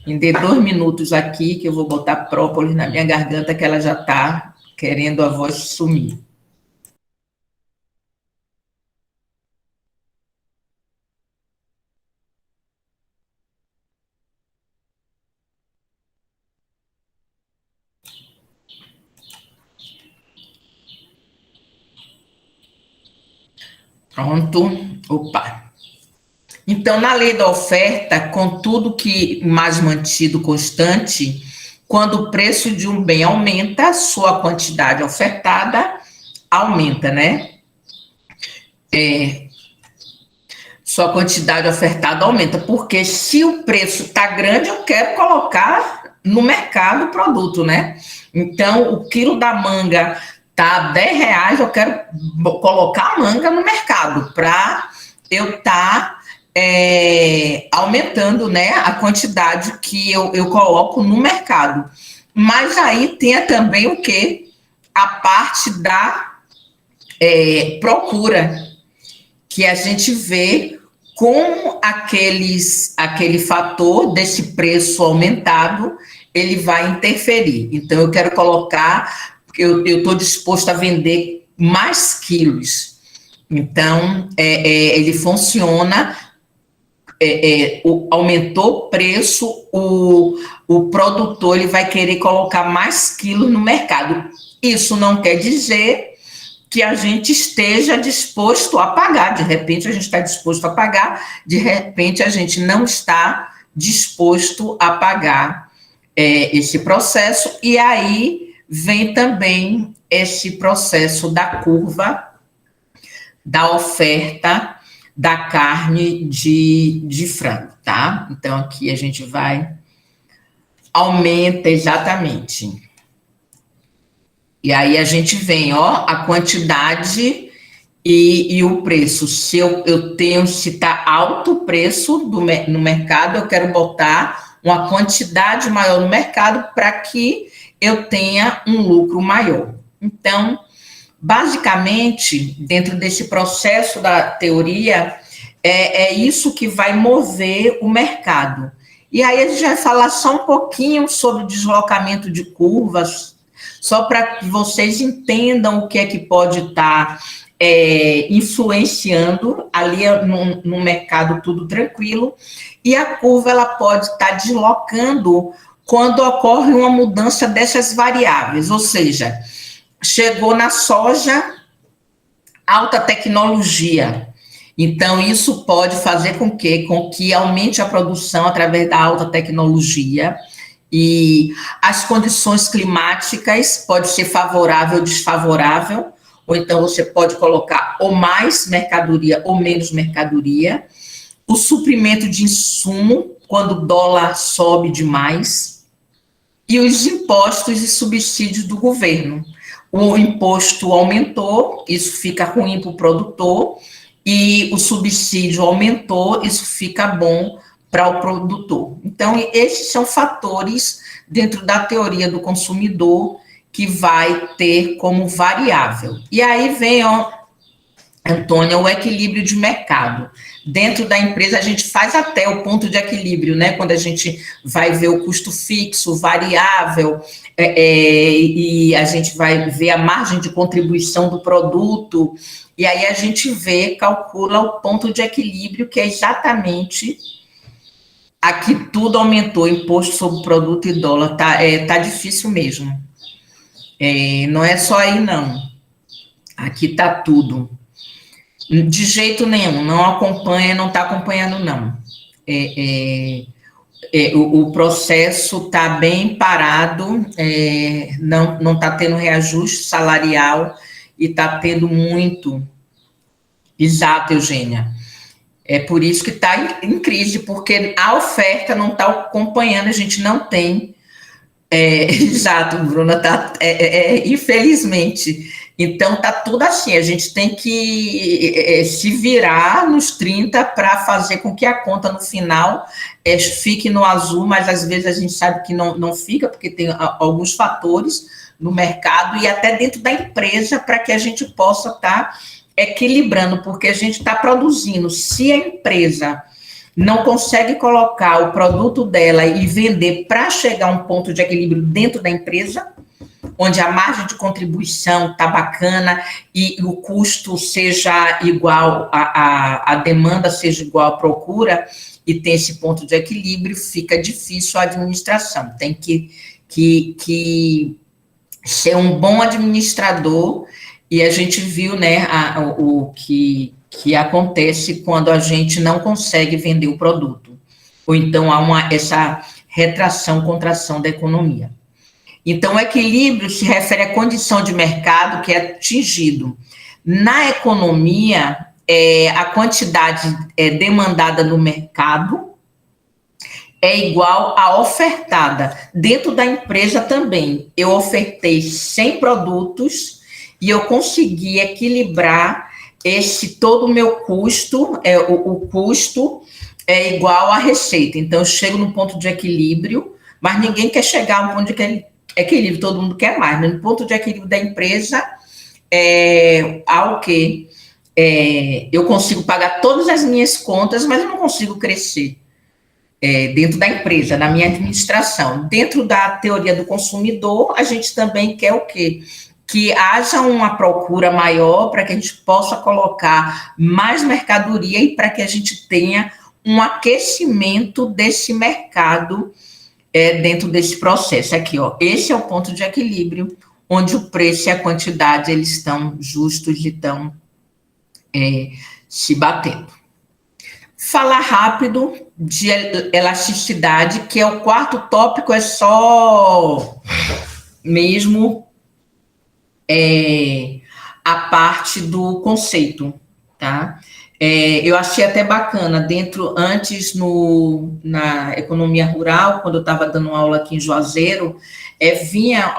Me dê 2 minutos aqui, que eu vou botar própolis na minha garganta, que ela já está querendo a voz sumir. Pronto. Opa. Então, na lei da oferta, com tudo que mais mantido constante, quando o preço de um bem aumenta, sua quantidade ofertada aumenta, né? Sua quantidade ofertada aumenta, porque se o preço está grande, eu quero colocar no mercado o produto, né? Então, o quilo da manga está R$10, eu quero colocar a manga no mercado para eu estar aumentando, né, a quantidade que eu coloco no mercado. Mas aí tem também o quê? A parte da procura, que a gente vê como aquele fator desse preço aumentado, ele vai interferir. Então, eu quero colocar, eu estou disposto a vender mais quilos. Então, ele funciona, aumentou o preço, o produtor ele vai querer colocar mais quilos no mercado. Isso não quer dizer que a gente esteja disposto a pagar. De repente, a gente está disposto a pagar, de repente, a gente não está disposto a pagar esse processo, e aí vem também esse processo da curva da oferta da carne de frango, tá? Então, aqui a gente vai, aumenta exatamente. E aí a gente vem, ó, a quantidade e o preço. Se se está alto o preço no mercado, eu quero botar uma quantidade maior no mercado para que eu tenha um lucro maior. Então, basicamente, dentro desse processo da teoria, é isso que vai mover o mercado. E aí a gente vai falar só um pouquinho sobre o deslocamento de curvas, só para que vocês entendam o que é que pode estar influenciando ali no mercado, tudo tranquilo, e a curva ela pode estar deslocando quando ocorre uma mudança dessas variáveis, ou seja, chegou na soja alta tecnologia. Então, isso pode fazer com que aumente a produção através da alta tecnologia, e as condições climáticas pode ser favorável ou desfavorável, ou então você pode colocar ou mais mercadoria ou menos mercadoria. O suprimento de insumo, quando o dólar sobe demais, e os impostos e subsídios do governo. O imposto aumentou, isso fica ruim para o produtor, e o subsídio aumentou, isso fica bom para o produtor. Então, esses são fatores dentro da teoria do consumidor que vai ter como variável. E aí vem, ó, Antônia, o equilíbrio de mercado. Dentro da empresa, a gente faz até o ponto de equilíbrio, né? Quando a gente vai ver o custo fixo, variável, e a gente vai ver a margem de contribuição do produto, e aí a gente vê, calcula o ponto de equilíbrio, que é exatamente aqui tudo aumentou, imposto sobre produto e dólar, tá difícil mesmo. Não é só aí, não. Aqui tá tudo. De jeito nenhum, não acompanha, não está acompanhando, não. O processo está bem parado, não está tendo reajuste salarial e está tendo muito. Exato, Eugênia. É por isso que está em crise, porque a oferta não está acompanhando, a gente não tem. Exato, Bruna, infelizmente. Então, tá tudo assim, a gente tem que se virar nos 30 para fazer com que a conta no final fique no azul, mas às vezes a gente sabe que não fica, porque tem alguns fatores no mercado e até dentro da empresa para que a gente possa estar equilibrando, porque a gente está produzindo. Se a empresa não consegue colocar o produto dela e vender para chegar a um ponto de equilíbrio dentro da empresa, onde a margem de contribuição está bacana e o custo seja igual, a demanda seja igual à procura, e tem esse ponto de equilíbrio, fica difícil a administração. Tem que ser um bom administrador, e a gente viu, né, o que acontece quando a gente não consegue vender o produto, ou então há essa retração, contração da economia. Então, o equilíbrio se refere à condição de mercado que é atingido. Na economia, a quantidade demandada no mercado é igual à ofertada. Dentro da empresa também, eu ofertei 100 produtos e eu consegui equilibrar todo o meu custo, o custo é igual à receita. Então, eu chego no ponto de equilíbrio, mas ninguém quer chegar a um ponto de equilíbrio, todo mundo quer mais. No ponto de equilíbrio da empresa, há o quê? Eu consigo pagar todas as minhas contas, mas eu não consigo crescer. Dentro da empresa, na minha administração. Dentro da teoria do consumidor, a gente também quer o quê? Que haja uma procura maior para que a gente possa colocar mais mercadoria e para que a gente tenha um aquecimento desse mercado dentro desse processo. Aqui, ó, esse é o ponto de equilíbrio, onde o preço e a quantidade eles estão justos e estão se batendo. Falar rápido de elasticidade, que é o quarto tópico, é só mesmo a parte do conceito, tá? Eu achei até bacana, antes na economia rural, quando eu estava dando aula aqui em Juazeiro, vinha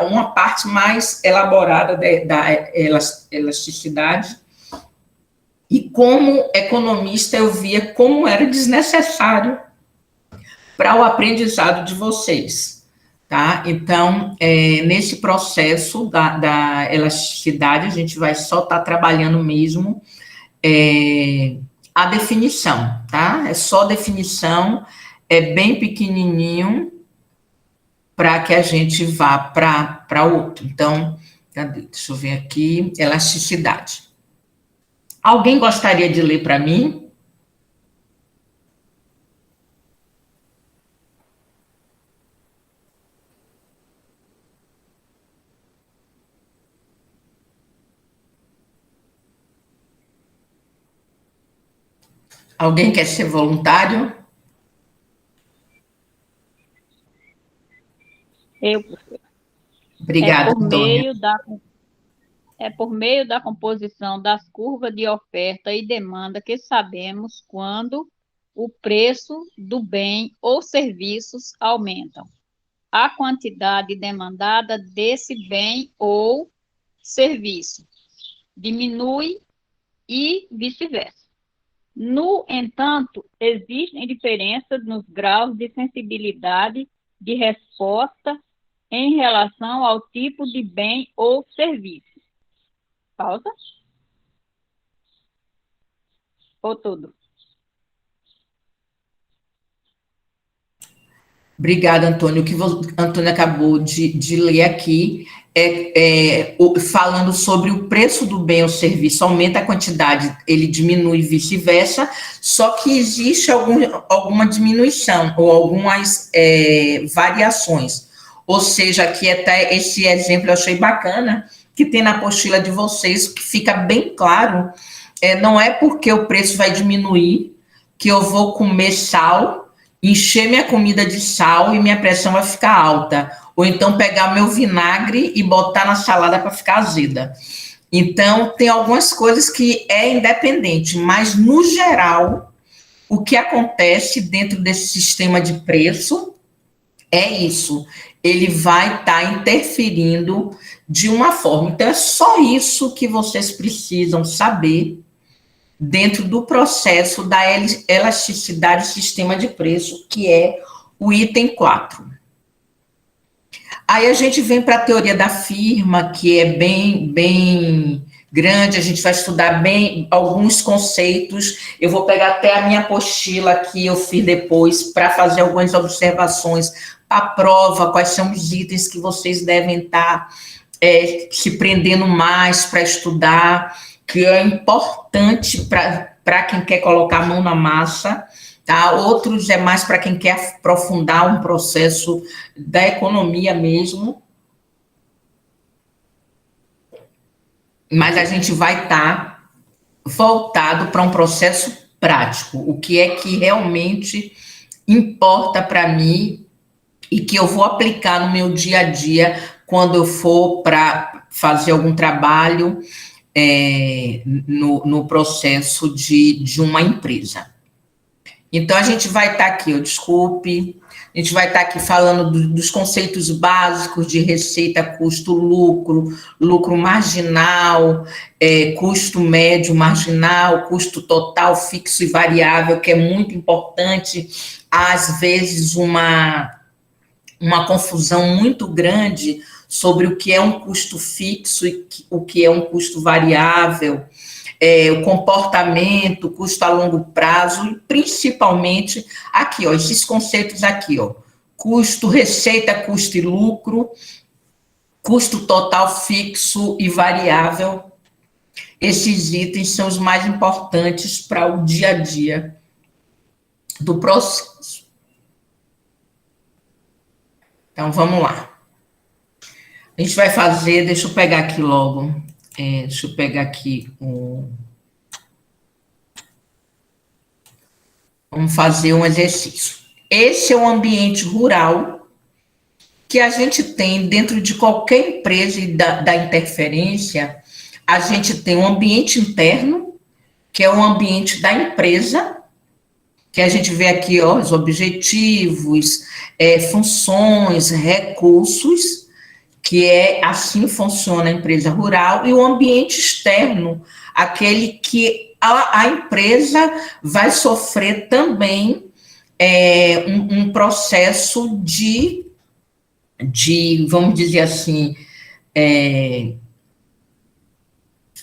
uma parte mais elaborada da elasticidade, e como economista eu via como era desnecessário para o aprendizado de vocês, tá? Então, nesse processo da elasticidade, a gente vai só estar trabalhando mesmo a definição, tá? É só definição, é bem pequenininho para que a gente vá para outro. Então, deixa eu ver aqui, elasticidade. Alguém gostaria de ler para mim? Alguém quer ser voluntário? Eu, Obrigada, Antônia. Por meio da composição das curvas de oferta e demanda que sabemos quando o preço do bem ou serviços aumentam. A quantidade demandada desse bem ou serviço diminui e vice-versa. No entanto, existem diferenças nos graus de sensibilidade de resposta em relação ao tipo de bem ou serviço. Pausa. ou tudo? Obrigada, Antônio. O que Antônio acabou de ler aqui falando sobre o preço do bem ou serviço, aumenta a quantidade, ele diminui e vice-versa, só que existe alguma diminuição ou algumas variações. Ou seja, aqui até esse exemplo eu achei bacana, que tem na apostila de vocês, que fica bem claro, não é porque o preço vai diminuir que eu vou comer sal, encher minha comida de sal e minha pressão vai ficar alta. Ou então pegar meu vinagre e botar na salada para ficar azeda. Então, tem algumas coisas que é independente, mas, no geral, o que acontece dentro desse sistema de preço é isso. Ele vai estar interferindo de uma forma. Então, é só isso que vocês precisam saber dentro do processo da elasticidade do sistema de preço, que é o item 4. Aí a gente vem para a teoria da firma, que é bem grande, a gente vai estudar bem alguns conceitos. Eu vou pegar até a minha apostila que eu fiz depois para fazer algumas observações para a prova, quais são os itens que vocês devem estar se prendendo mais para estudar, que é importante para quem quer colocar a mão na massa, tá? Outros é mais para quem quer aprofundar um processo da economia mesmo. Mas a gente vai estar voltado para um processo prático, o que é que realmente importa para mim e que eu vou aplicar no meu dia a dia quando eu for para fazer algum trabalho no processo de uma empresa. Então, a gente vai estar aqui, a gente vai estar aqui falando dos conceitos básicos de receita, custo, lucro, lucro marginal, custo médio marginal, custo total, fixo e variável, que é muito importante. Às vezes, uma confusão muito grande sobre o que é um custo fixo e o que é um custo variável, o comportamento, custo a longo prazo, e principalmente aqui, ó, esses conceitos aqui, ó, custo, receita, custo e lucro, custo total fixo e variável. Esses itens são os mais importantes para o dia a dia do processo. Então, vamos lá. A gente vai fazer, deixa eu pegar aqui logo, deixa eu pegar aqui vamos fazer um exercício. Esse é o ambiente rural que a gente tem dentro de qualquer empresa e da interferência. A gente tem um ambiente interno, que é o ambiente da empresa, que a gente vê aqui, ó, os objetivos, funções, recursos, que assim funciona a empresa rural, e o ambiente externo, aquele que a empresa vai sofrer também um processo de, vamos dizer assim,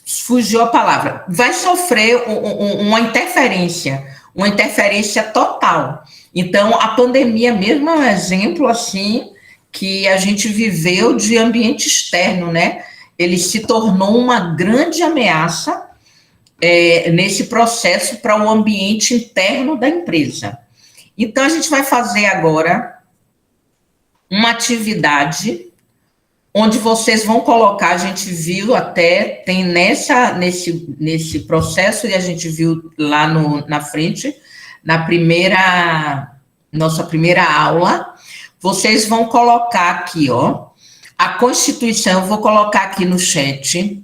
fugiu a palavra, vai sofrer uma interferência total. Então, a pandemia mesmo é um exemplo, assim, que a gente viveu de ambiente externo, né? Ele se tornou uma grande ameaça nesse processo para o ambiente interno da empresa. Então, a gente vai fazer agora uma atividade onde vocês vão colocar, a gente viu até, tem nesse processo, e a gente viu lá na frente, nossa primeira aula, vocês vão colocar aqui, ó, a Constituição, eu vou colocar aqui no chat,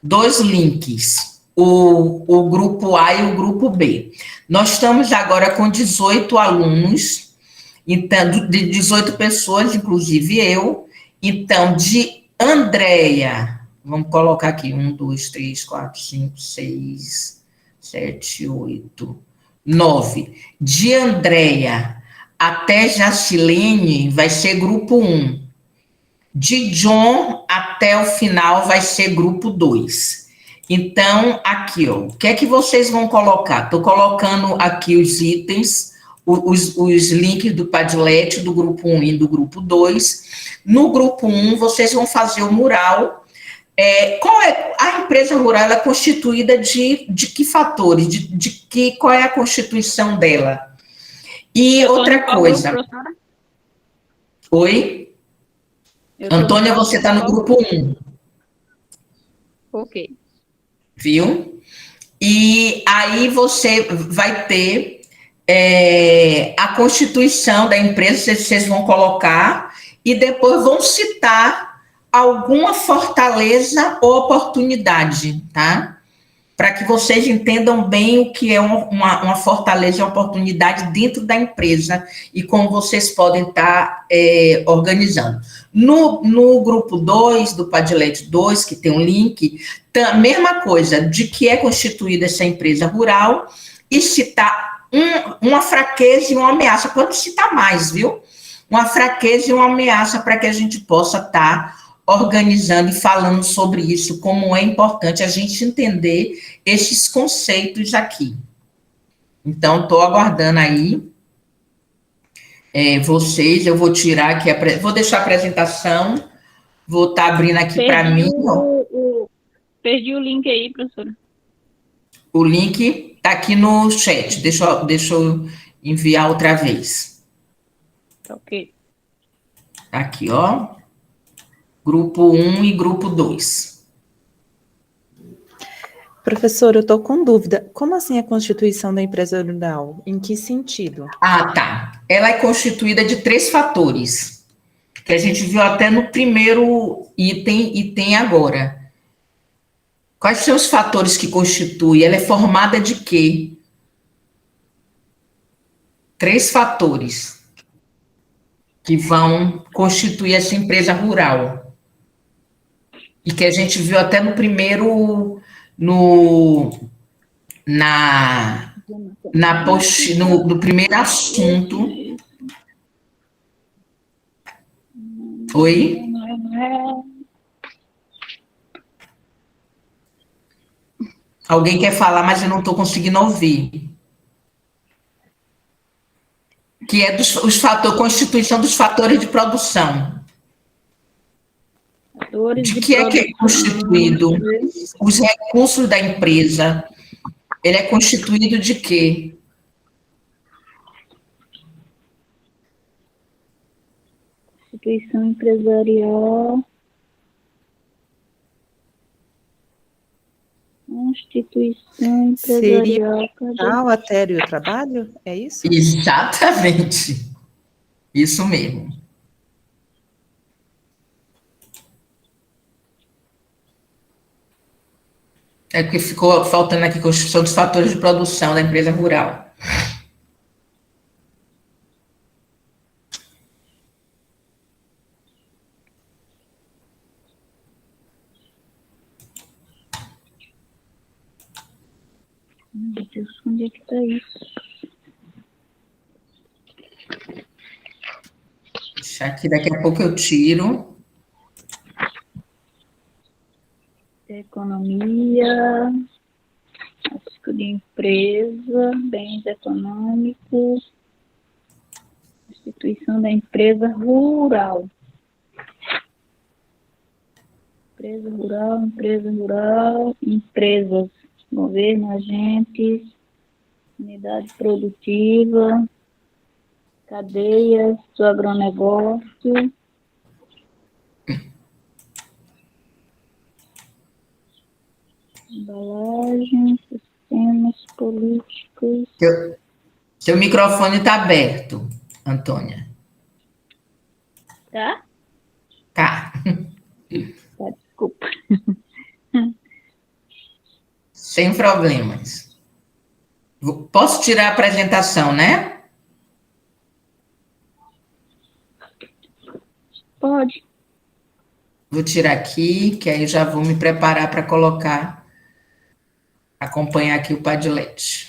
2 links, o grupo A e o grupo B. Nós estamos agora com 18 alunos, então, de 18 pessoas, inclusive eu. Então, de Andréia, vamos colocar aqui, 1, 2, 3, 4, 5, 6, 7, 8, 9. De Andréia até Jacilene vai ser grupo 1. De John até o final vai ser grupo 2. Então, aqui, ó, o que é que vocês vão colocar? Estou colocando aqui os itens, os links do Padlet, do grupo 1 e do grupo 2. No grupo 1, vocês vão fazer o mural. Qual é a empresa rural? Ela é constituída de que fatores? Qual é a constituição dela? E outra coisa. Oi? Antônia, você está no grupo 1. Ok. Viu? E aí você vai ter a constituição da empresa, vocês vão colocar, e depois vão citar alguma fortaleza ou oportunidade, tá? Para que vocês entendam bem o que é uma fortaleza e uma oportunidade dentro da empresa e como vocês podem estar organizando. No grupo 2, do Padlet 2, que tem um link, mesma coisa, de que é constituída essa empresa rural e citar uma fraqueza e uma ameaça. Pode citar mais, viu? Uma fraqueza e uma ameaça para que a gente possa estar organizando e falando sobre isso, como é importante a gente entender esses conceitos aqui. Então, estou aguardando aí vocês, eu vou tirar aqui, vou deixar a apresentação, vou estar abrindo aqui para mim. Perdi o link aí, professora. O link está aqui no chat, deixa eu enviar outra vez. Ok. Aqui, ó, grupo 1 e grupo 2. Professor, eu estou com dúvida. Como assim a constituição da empresa rural? Em que sentido? Ah, tá. Ela é constituída de 3 fatores, que a gente viu até no primeiro item e tem agora. Quais são os fatores que constituem? Ela é formada de quê? 3 fatores que vão constituir essa empresa rural. E que a gente viu até no primeiro, no primeiro assunto. Oi? Alguém quer falar, mas eu não estou conseguindo ouvir. Que é constituição dos fatores de produção. De que é constituído? Os recursos da empresa. Ele é constituído de quê? Constituição empresarial. Constituição empresarial. Seria a matéria e o trabalho? É isso? Exatamente. Isso mesmo. É porque ficou faltando aqui constituição dos fatores de produção da empresa rural. Meu Deus, onde é que está isso? Deixa aqui, daqui a pouco eu tiro. Economia, risco de empresa, bens econômicos, instituição da empresa rural. Empresa rural, empresas, governo, agentes, unidade produtiva, cadeias do agronegócio, embalagem, sistemas políticos. Seu microfone está aberto, Antônia. Tá? Tá. Tá, desculpa. Sem problemas. Posso tirar a apresentação, né? Pode. Vou tirar aqui, que aí eu já vou me preparar para acompanhar aqui o Padlet.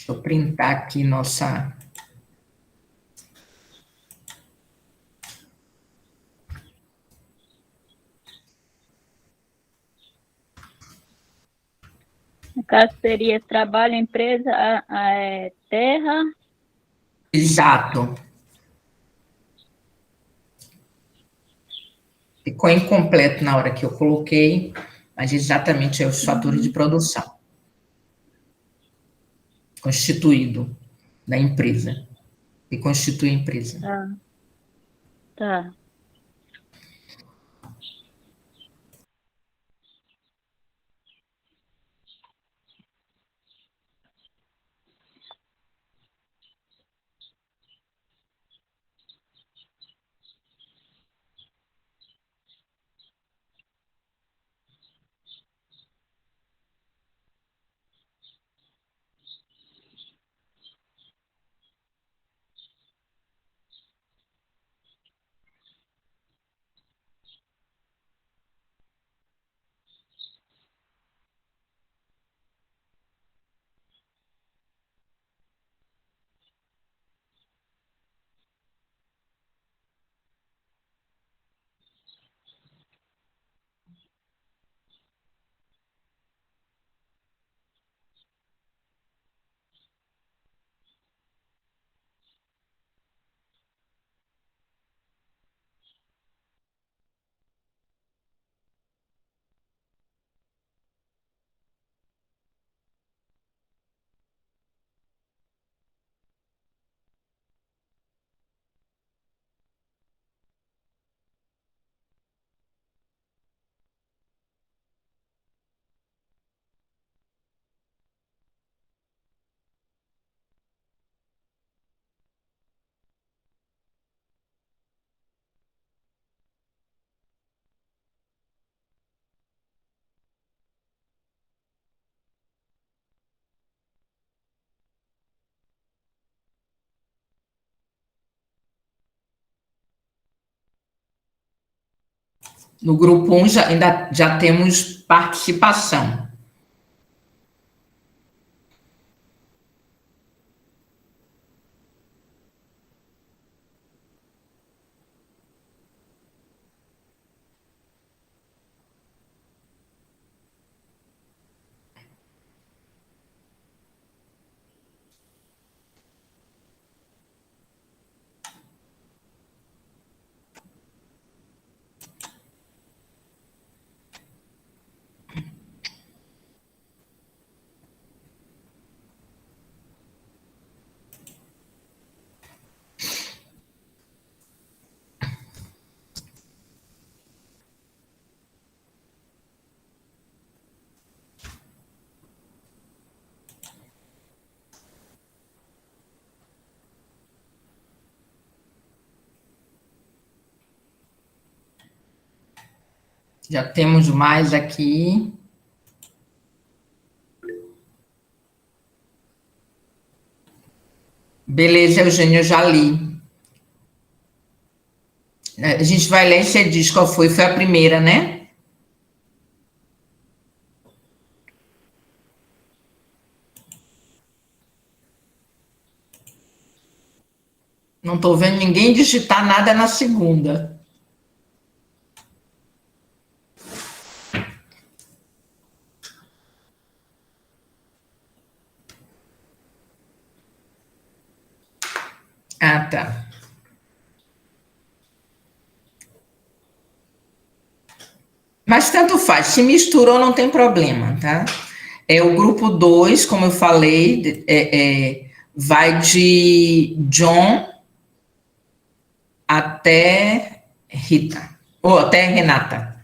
Deixa eu printar aqui nossa... No caso, seria trabalho, empresa, terra. Exato. Ficou incompleto na hora que eu coloquei, mas exatamente é os fatores de produção constituído da empresa, que constitui a empresa. Tá. No grupo 1 já temos participação. Já temos mais aqui. Beleza, Eugênio, eu já li. A gente vai ler e você diz qual foi. Foi a primeira, né? Não estou vendo ninguém digitar nada na segunda. Ah, tá. Mas tanto faz, se misturou não tem problema, tá? O grupo 2, como eu falei, vai de John até Rita, ou até Renata.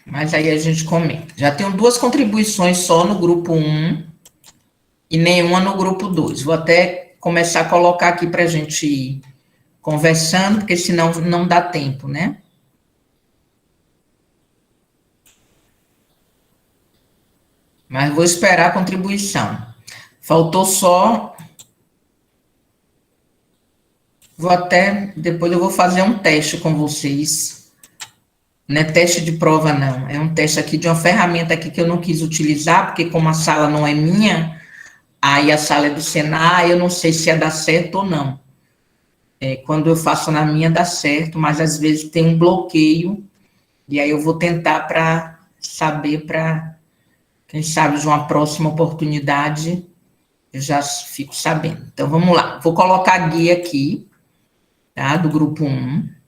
Mas aí a gente comenta. Já tenho 2 contribuições só no grupo 1 e nenhuma no grupo 2. Vou até começar a colocar aqui para a gente ir conversando, porque senão não dá tempo, né? Mas vou esperar a contribuição. Faltou só... Depois eu vou fazer um teste com vocês Não é teste de prova, não. É um teste aqui de uma ferramenta aqui que eu não quis utilizar, porque como a sala não é minha, aí a sala é do Senai, eu não sei se ia dar certo ou não. Quando eu faço na minha, dá certo, mas às vezes tem um bloqueio, e aí eu vou tentar para saber, para, quem sabe, de uma próxima oportunidade, eu já fico sabendo. Então, vamos lá. Vou colocar a guia aqui, tá? Do grupo 1.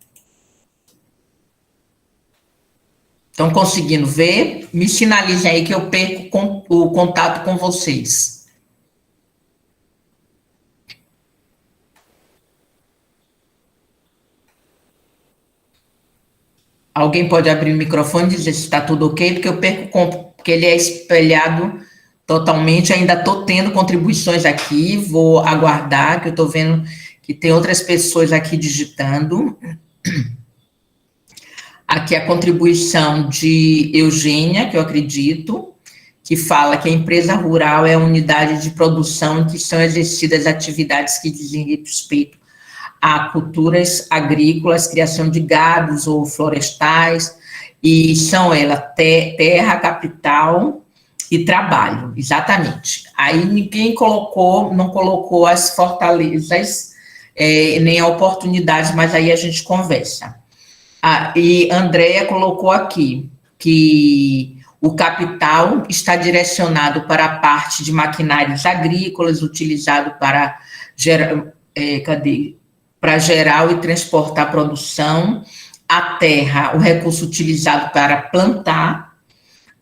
Estão conseguindo ver? Me sinalizem aí que eu perco o contato com vocês. Alguém pode abrir o microfone e dizer se está tudo ok, porque eu perco, porque ele é espelhado totalmente. Ainda estou tendo contribuições aqui, vou aguardar, que eu estou vendo que tem outras pessoas aqui digitando. Aqui a contribuição de Eugênia, que eu acredito, que fala que a empresa rural é a unidade de produção em que são exercidas atividades que dizem respeito a culturas agrícolas, criação de gados ou florestais, e são elas terra, capital e trabalho, exatamente. Aí ninguém não colocou as fortalezas, nem a oportunidade, mas aí a gente conversa. E Andréia colocou aqui que o capital está direcionado para a parte de maquinários agrícolas, utilizado para para gerar e transportar a produção, a terra, o recurso utilizado para plantar,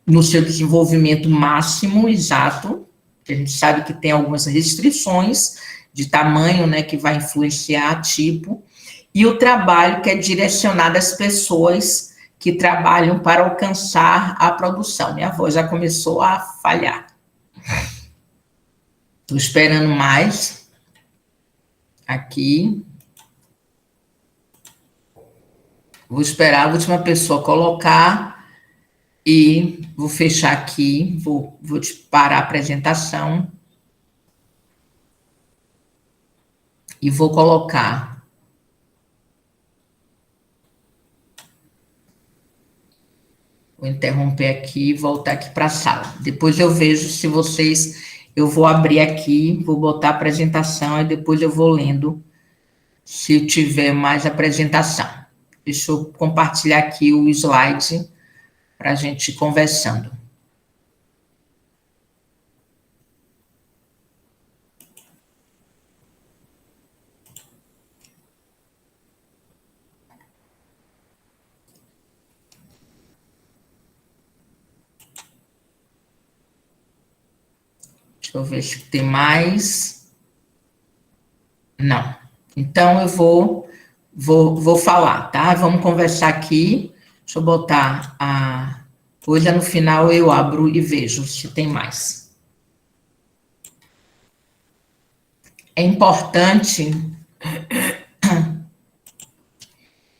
no seu desenvolvimento máximo, exato, que a gente sabe que tem algumas restrições de tamanho, né, que vai influenciar tipo, e o trabalho que é direcionado às pessoas que trabalham para alcançar a produção. Minha voz já começou a falhar. Estou esperando mais. Aqui. Vou esperar a última pessoa colocar e vou fechar aqui. Vou parar a apresentação. E vou colocar. Vou interromper aqui e voltar aqui para a sala. Depois eu vejo se vocês... Eu vou abrir aqui, vou botar a apresentação e depois eu vou lendo se tiver mais apresentação. Deixa eu compartilhar aqui o slide para a gente ir conversando. Deixa eu ver se tem mais. Não. Então, eu vou falar, tá? Vamos conversar aqui. Deixa eu botar a coisa, no final eu abro e vejo se tem mais. É importante,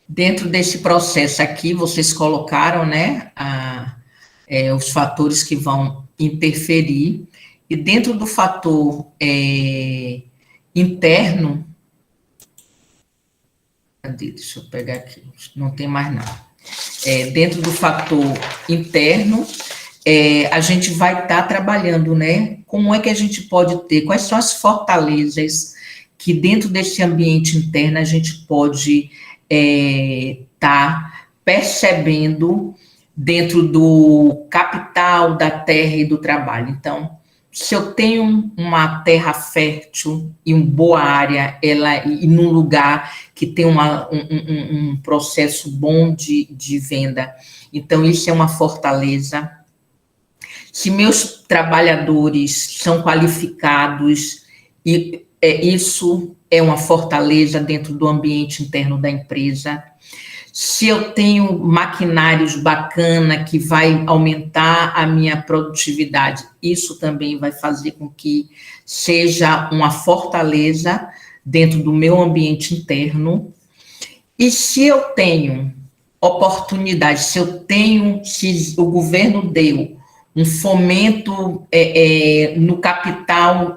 dentro desse processo aqui, vocês colocaram, né, os fatores que vão interferir, e dentro do fator interno, cadê? Deixa eu pegar aqui, não tem mais nada. Dentro do fator interno, a gente vai estar trabalhando, né? Como é que a gente pode ter, quais são as fortalezas que dentro desse ambiente interno a gente pode estar percebendo dentro do capital, da terra e do trabalho. Então, se eu tenho uma terra fértil e uma boa área, e num lugar que tem um processo bom de venda, então isso é uma fortaleza. Se meus trabalhadores são qualificados, isso é uma fortaleza dentro do ambiente interno da empresa. Se eu tenho maquinários bacana que vai aumentar a minha produtividade, isso também vai fazer com que seja uma fortaleza dentro do meu ambiente interno. E se eu tenho oportunidade, se o governo deu um fomento no capital,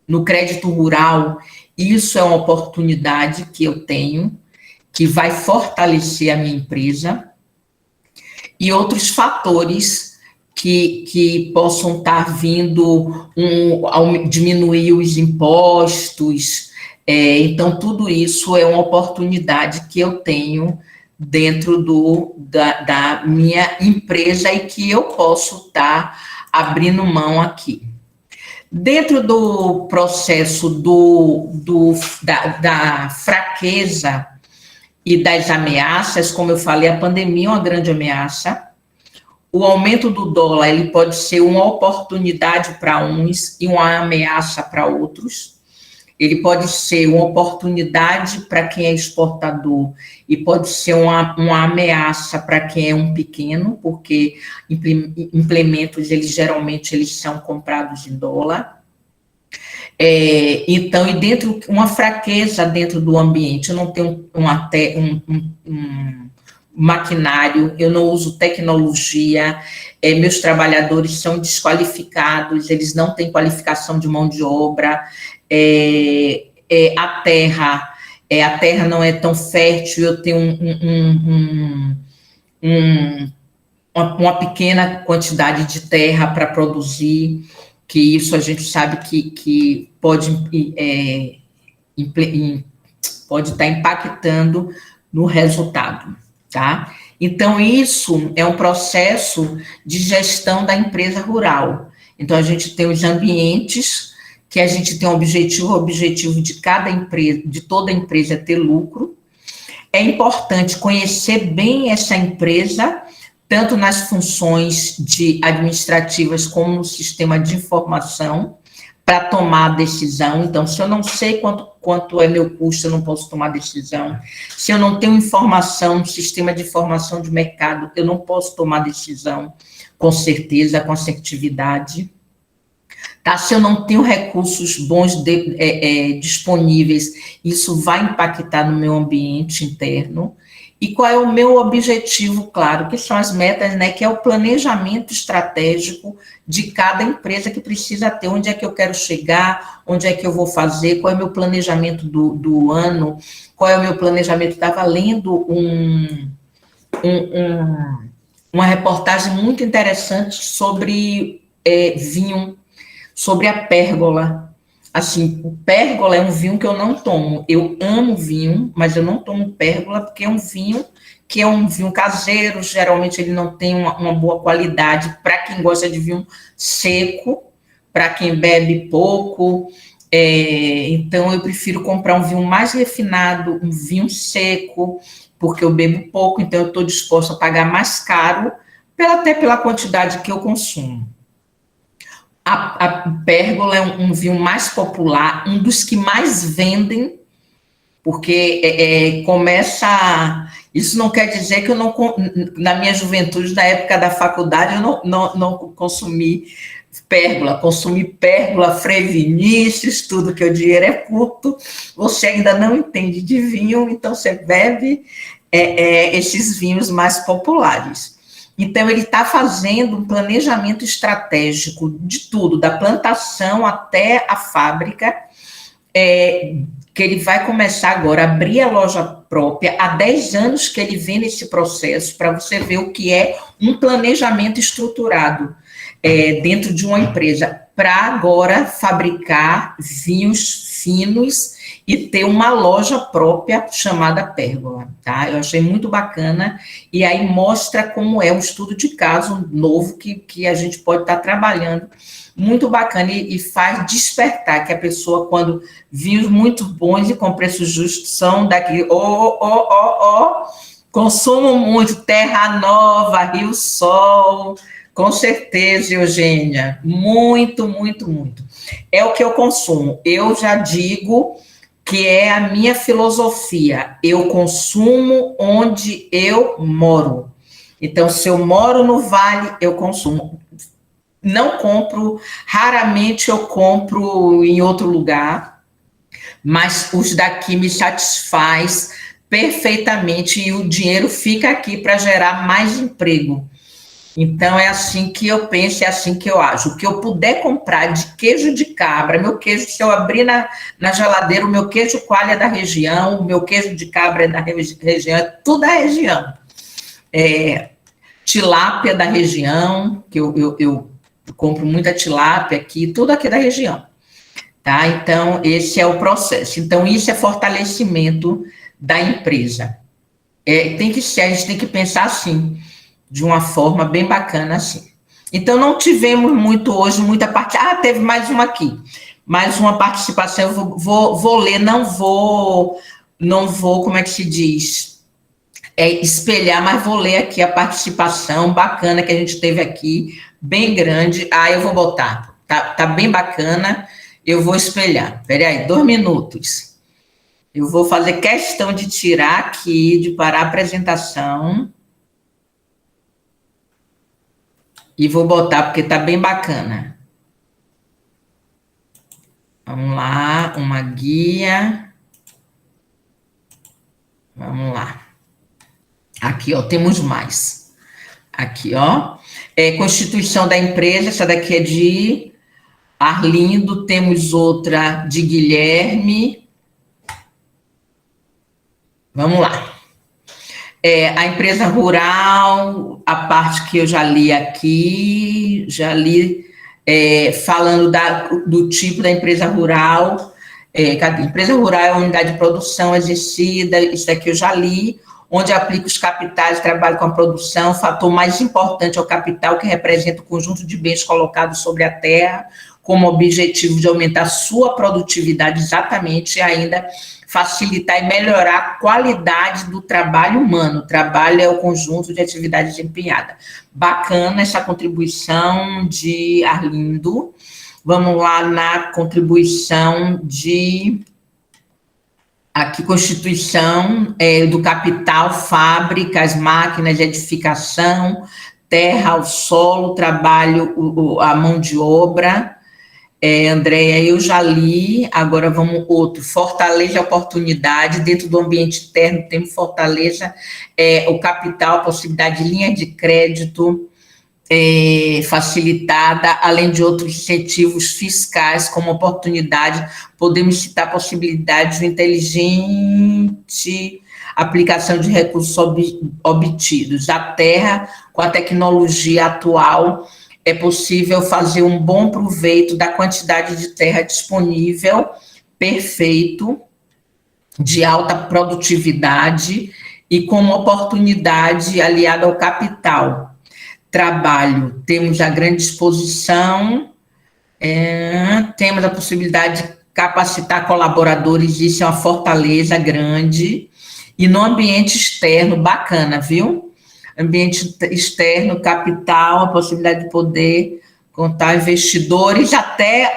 no crédito rural, isso é uma oportunidade que eu tenho. que vai fortalecer a minha empresa, e outros fatores que possam estar vindo, diminuir os impostos. Então, tudo isso é uma oportunidade que eu tenho dentro da minha empresa e que eu posso estar abrindo mão aqui. Dentro do processo da fraqueza e das ameaças, como eu falei, a pandemia é uma grande ameaça. O aumento do dólar, ele pode ser uma oportunidade para uns e uma ameaça para outros. Ele pode ser uma oportunidade para quem é exportador e pode ser uma ameaça para quem é um pequeno, porque implementos, eles são comprados em dólar. Então, e uma fraqueza dentro do ambiente, eu não tenho um maquinário, eu não uso tecnologia, meus trabalhadores são desqualificados, eles não têm qualificação de mão de obra, a terra não é tão fértil, eu tenho uma pequena quantidade de terra para produzir, que isso a gente sabe que pode estar impactando no resultado, tá? Então, isso é um processo de gestão da empresa rural. Então, a gente tem os ambientes, que a gente tem o objetivo de cada empresa, de toda empresa é ter lucro. É importante conhecer bem essa empresa, tanto nas funções administrativas como no sistema de informação, para tomar a decisão. Então, se eu não sei quanto é meu custo, eu não posso tomar decisão. Se eu não tenho informação no sistema de informação de mercado, eu não posso tomar decisão com certeza, com assertividade. Tá? Se eu não tenho recursos bons disponíveis, isso vai impactar no meu ambiente interno. E qual é o meu objetivo, claro, que são as metas, né, que é o planejamento estratégico de cada empresa que precisa ter, onde é que eu quero chegar, onde é que eu vou fazer, qual é o meu planejamento do ano, qual é o meu planejamento. Estava lendo uma reportagem muito interessante sobre vinho, sobre a pérgola. Assim, o pérgola é um vinho que eu não tomo. Eu amo vinho, mas eu não tomo pérgola porque é um vinho que é um vinho caseiro, geralmente ele não tem uma boa qualidade para quem gosta de vinho seco, para quem bebe pouco. Então, eu prefiro comprar um vinho mais refinado, um vinho seco, porque eu bebo pouco, então eu estou disposta a pagar mais caro, até pela quantidade que eu consumo. A pérgola é um vinho mais popular, um dos que mais vendem, porque isso não quer dizer que eu não, na minha juventude, na época da faculdade, eu não consumi pérgola, Frei Vinícius, tudo que o dinheiro é curto, você ainda não entende de vinho, então você bebe esses vinhos mais populares. Então, ele está fazendo um planejamento estratégico de tudo, da plantação até a fábrica, que ele vai começar agora a abrir a loja própria. Há 10 anos que ele vem nesse processo, para você ver o que é um planejamento estruturado dentro de uma empresa, para agora fabricar vinhos finos e ter uma loja própria chamada Pérgola, tá? Eu achei muito bacana, e aí mostra como é um estudo de caso novo que a gente pode estar trabalhando, muito bacana, e faz despertar que a pessoa, quando vinhos muito bons e com preços justos, são daqui, consumo muito, Terra Nova, Rio Sol, com certeza, Eugênia, muito, muito, muito. É o que eu consumo, eu já digo que é a minha filosofia, eu consumo onde eu moro. Então, se eu moro no Vale, eu consumo. Não compro, raramente eu compro em outro lugar, mas os daqui me satisfaz perfeitamente e o dinheiro fica aqui para gerar mais emprego. Então, é assim que eu penso, é assim que eu ajo. O que eu puder comprar de queijo de cabra, meu queijo, se eu abrir na geladeira, o meu queijo coalho é da região, o meu queijo de cabra é da região, é tudo da região. Tilápia da região, que eu compro muita tilápia aqui, tudo aqui da região. Tá? Então, esse é o processo. Então, isso é fortalecimento da empresa. Tem que ser, a gente tem que pensar assim, de uma forma bem bacana assim. Então, não tivemos muito hoje, muita parte. Teve mais uma aqui. Mais uma participação, eu vou ler, não vou, como é que se diz? Espelhar, mas vou ler aqui a participação bacana que a gente teve aqui, bem grande. Eu vou botar, tá bem bacana, eu vou espelhar. Espera aí, 2 minutos. Eu vou fazer questão de tirar aqui, de parar a apresentação. E vou botar, porque tá bem bacana. Vamos lá, uma guia. Vamos lá. Aqui, ó, temos mais. Aqui, ó. Constituição da empresa, essa daqui é de Arlindo, temos outra de Guilherme. Vamos lá. A empresa rural, a parte que eu já li aqui, falando do tipo da empresa rural. Empresa rural é a unidade de produção exercida, isso daqui eu já li, onde aplica os capitais, trabalha com a produção, o fator mais importante é o capital, que representa o conjunto de bens colocados sobre a terra, como objetivo de aumentar sua produtividade exatamente, e ainda facilitar e melhorar a qualidade do trabalho humano. O trabalho é o conjunto de atividades desempenhadas. Bacana essa contribuição de Arlindo. Vamos lá na contribuição de... Aqui, constituição do capital, fábricas, máquinas de edificação, terra, o solo, trabalho, a mão de obra. Andréia, eu já li, agora vamos outro. Fortaleza a oportunidade, dentro do ambiente interno, temos fortaleza o capital, a possibilidade de linha de crédito facilitada, além de outros incentivos fiscais, como oportunidade, podemos citar possibilidades de inteligente aplicação de recursos obtidos. A terra, com a tecnologia atual, é possível fazer um bom proveito da quantidade de terra disponível, perfeito, de alta produtividade e com uma oportunidade aliada ao capital. Trabalho, temos a grande disposição, temos a possibilidade de capacitar colaboradores, isso é uma fortaleza grande, e no ambiente externo, bacana, viu? Ambiente externo, capital, a possibilidade de poder contar investidores, até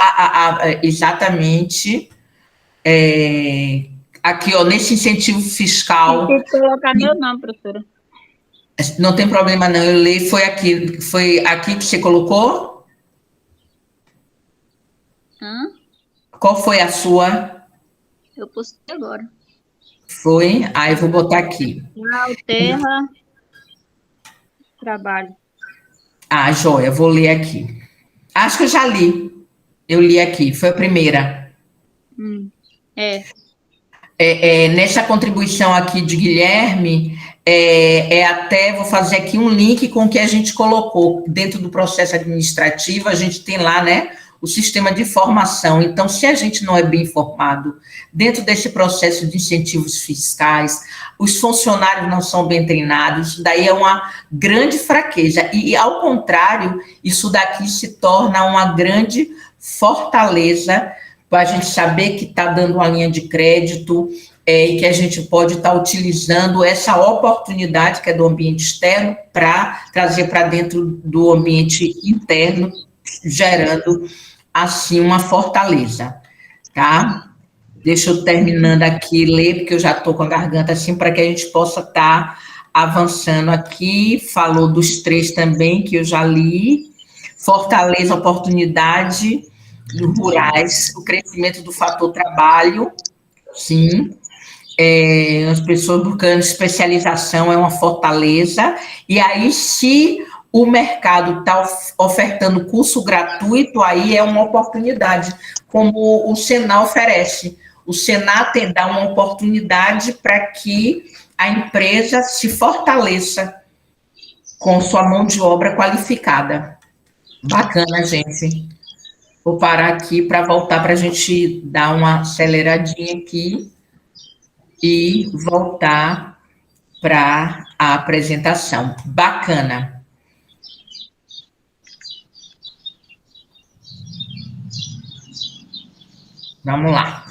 exatamente aqui, ó, nesse incentivo fiscal. Tem que colocar meu nome, professora. Não tem problema, não. Eu li, foi aqui que você colocou? Qual foi a sua? Eu postei agora. Foi? Eu vou botar aqui. Terra, trabalho. Joia, vou ler aqui. Acho que eu já li. Eu li aqui, foi a primeira. Nessa contribuição aqui de Guilherme, até vou fazer aqui um link com o que a gente colocou dentro do processo administrativo, a gente tem lá, né, o sistema de informação. Então, se a gente não é bem informado dentro desse processo de incentivos fiscais, os funcionários não são bem treinados, isso daí é uma grande fraqueza. E, ao contrário, isso daqui se torna uma grande fortaleza para a gente saber que está dando uma linha de crédito e que a gente pode estar utilizando essa oportunidade que é do ambiente externo para trazer para dentro do ambiente interno, gerando, assim, uma fortaleza, tá? Deixa eu terminando aqui, ler, porque eu já estou com a garganta assim, para que a gente possa estar avançando aqui. Falou dos 3 também, que eu já li. Fortaleza, oportunidade rurais, o crescimento do fator trabalho, sim. As pessoas buscando especialização é uma fortaleza. E aí, se o mercado está ofertando curso gratuito, aí é uma oportunidade, como o Senar oferece. O Senar dá uma oportunidade para que a empresa se fortaleça com sua mão de obra qualificada. Bacana, gente. Vou parar aqui para voltar para a gente dar uma aceleradinha aqui e voltar para a apresentação. Bacana. Vamos lá.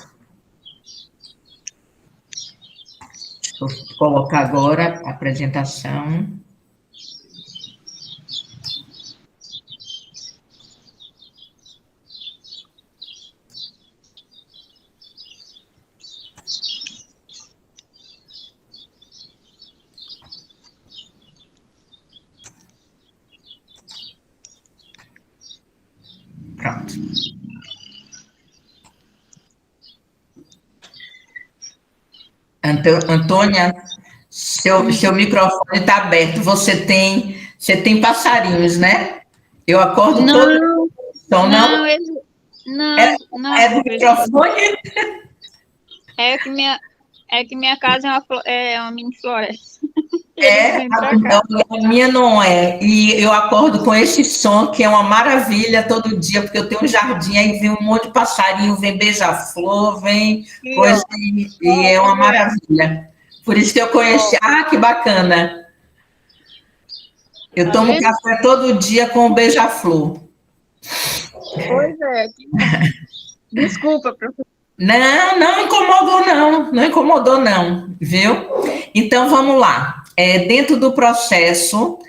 Deixa eu colocar agora a apresentação. Pronto. Antônia, seu microfone está aberto. Você tem passarinhos, né? Eu acordo Não, todo. Então, não? não, É do microfone? É que minha casa é uma mini floresta. A minha não é. E eu acordo com esse som, que é uma maravilha todo dia, porque eu tenho um jardim, aí vem um monte de passarinho, vem beija-flor, vem coisa, e é uma maravilha. Por isso que eu conheci. Ah, que bacana. Eu tomo café todo dia com o beija-flor. Pois é. Desculpa, professor. Não incomodou não, viu? Então, vamos lá. Dentro do processo,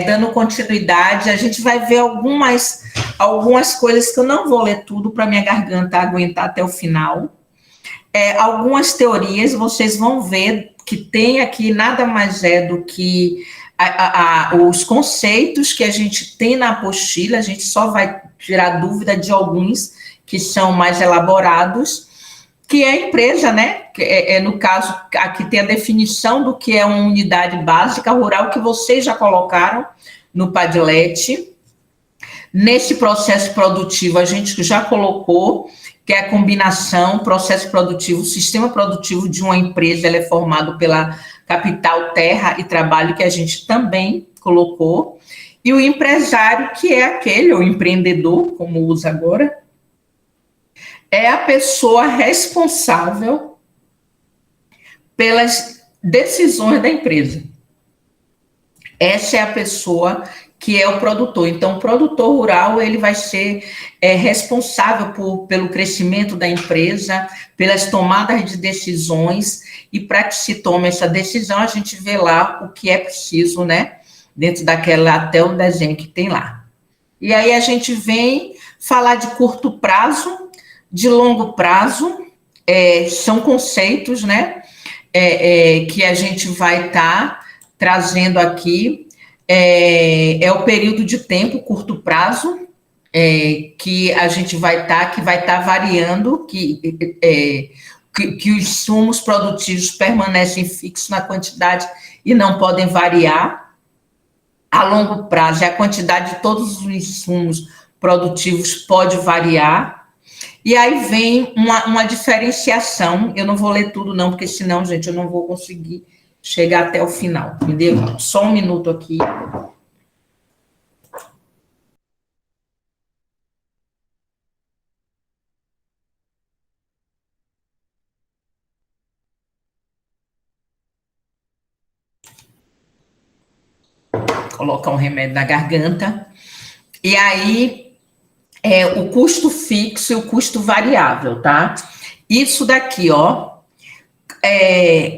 dando continuidade, a gente vai ver algumas coisas que eu não vou ler tudo para minha garganta aguentar até o final. Algumas teorias, vocês vão ver que tem aqui nada mais do que os conceitos que a gente tem na apostila, a gente só vai tirar dúvida de alguns que são mais elaborados, que é a empresa, né? No caso, aqui tem a definição do que é uma unidade básica rural, que vocês já colocaram no Padlet. Nesse processo produtivo, a gente já colocou que é a combinação, processo produtivo, sistema produtivo de uma empresa, ele é formado pela capital, terra e trabalho, que a gente também colocou. E o empresário, que é o empreendedor, como usa agora, é a pessoa responsável pelas decisões da empresa. Essa é a pessoa que é o produtor. Então, o produtor rural, ele vai ser responsável pelo crescimento da empresa, pelas tomadas de decisões, e para que se tome essa decisão, a gente vê lá o que é preciso, né? Dentro até o desenho que tem lá. E aí a gente vem falar de curto prazo, de longo prazo, são conceitos, né, que a gente vai estar trazendo aqui. O período de tempo, curto prazo, que a gente vai estar variando, que os insumos produtivos permanecem fixos na quantidade e não podem variar. A longo prazo, a quantidade de todos os insumos produtivos pode variar. E aí vem uma diferenciação. Eu não vou ler tudo, não, porque senão, gente, eu não vou conseguir chegar até o final. Me dê só um minuto aqui. Colocar um remédio na garganta. E aí, o custo fixo e o custo variável, tá? Isso daqui, ó.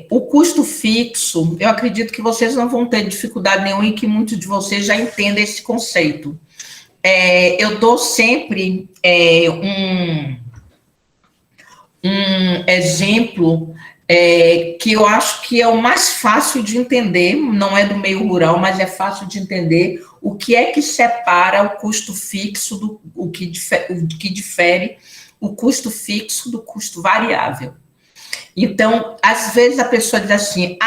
O custo fixo, eu acredito que vocês não vão ter dificuldade nenhuma e que muitos de vocês já entendem esse conceito. Eu dou sempre um exemplo que eu acho que é o mais fácil de entender, não é do meio rural, mas é fácil de entender o que é que separa o custo fixo o que difere o custo fixo do custo variável. Então, às vezes a pessoa diz assim,